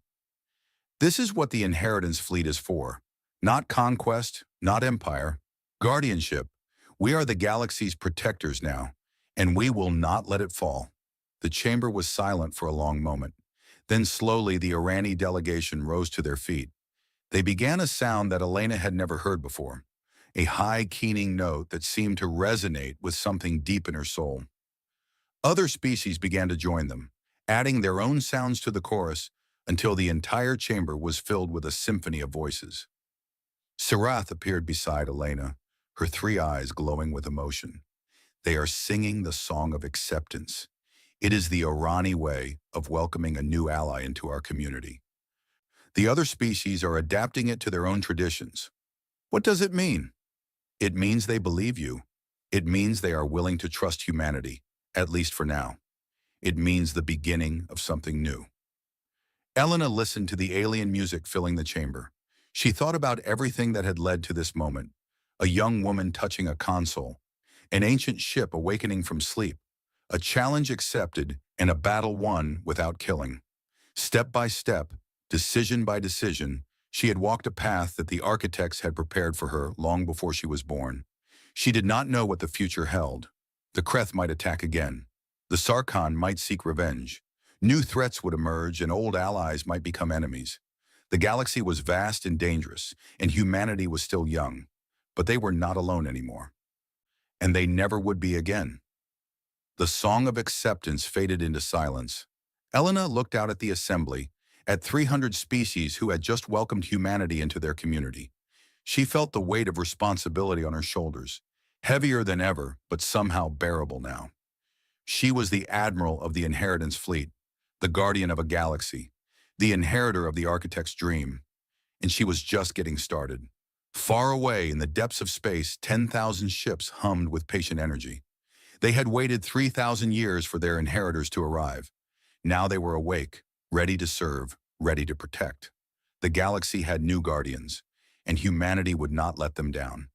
This is what the inheritance fleet is for. Not conquest, not empire, guardianship. We are the galaxy's protectors now, and we will not let it fall. The chamber was silent for a long moment. Then slowly the Irani delegation rose to their feet. They began a sound that Elena had never heard before, a high, keening note that seemed to resonate with something deep in her soul. Other species began to join them, adding their own sounds to the chorus until the entire chamber was filled with a symphony of voices. Sarath appeared beside Elena, her 3 eyes glowing with emotion. They are singing the song of acceptance. It is the Irani way of welcoming a new ally into our community. The other species are adapting it to their own traditions. What does it mean? It means they believe you. It means they are willing to trust humanity, at least for now. It means the beginning of something new. Elena listened to the alien music filling the chamber. She thought about everything that had led to this moment. A young woman touching a console, an ancient ship awakening from sleep, a challenge accepted, and a battle won without killing. Step by step, decision by decision, she had walked a path that the architects had prepared for her long before she was born. She did not know what the future held. The Kreth might attack again. The Sarkhan might seek revenge. New threats would emerge and old allies might become enemies. The galaxy was vast and dangerous, and humanity was still young. But they were not alone anymore. And they never would be again. The song of acceptance faded into silence. Elena looked out at the assembly, at 300 species who had just welcomed humanity into their community. She felt the weight of responsibility on her shoulders, heavier than ever, but somehow bearable now. She was the admiral of the inheritance fleet, the guardian of a galaxy, the inheritor of the architect's dream, and she was just getting started. Far away in the depths of space, 10,000 ships hummed with patient energy. They had waited 3,000 years for their inheritors to arrive. Now they were awake, ready to serve, ready to protect. The galaxy had new guardians, and humanity would not let them down.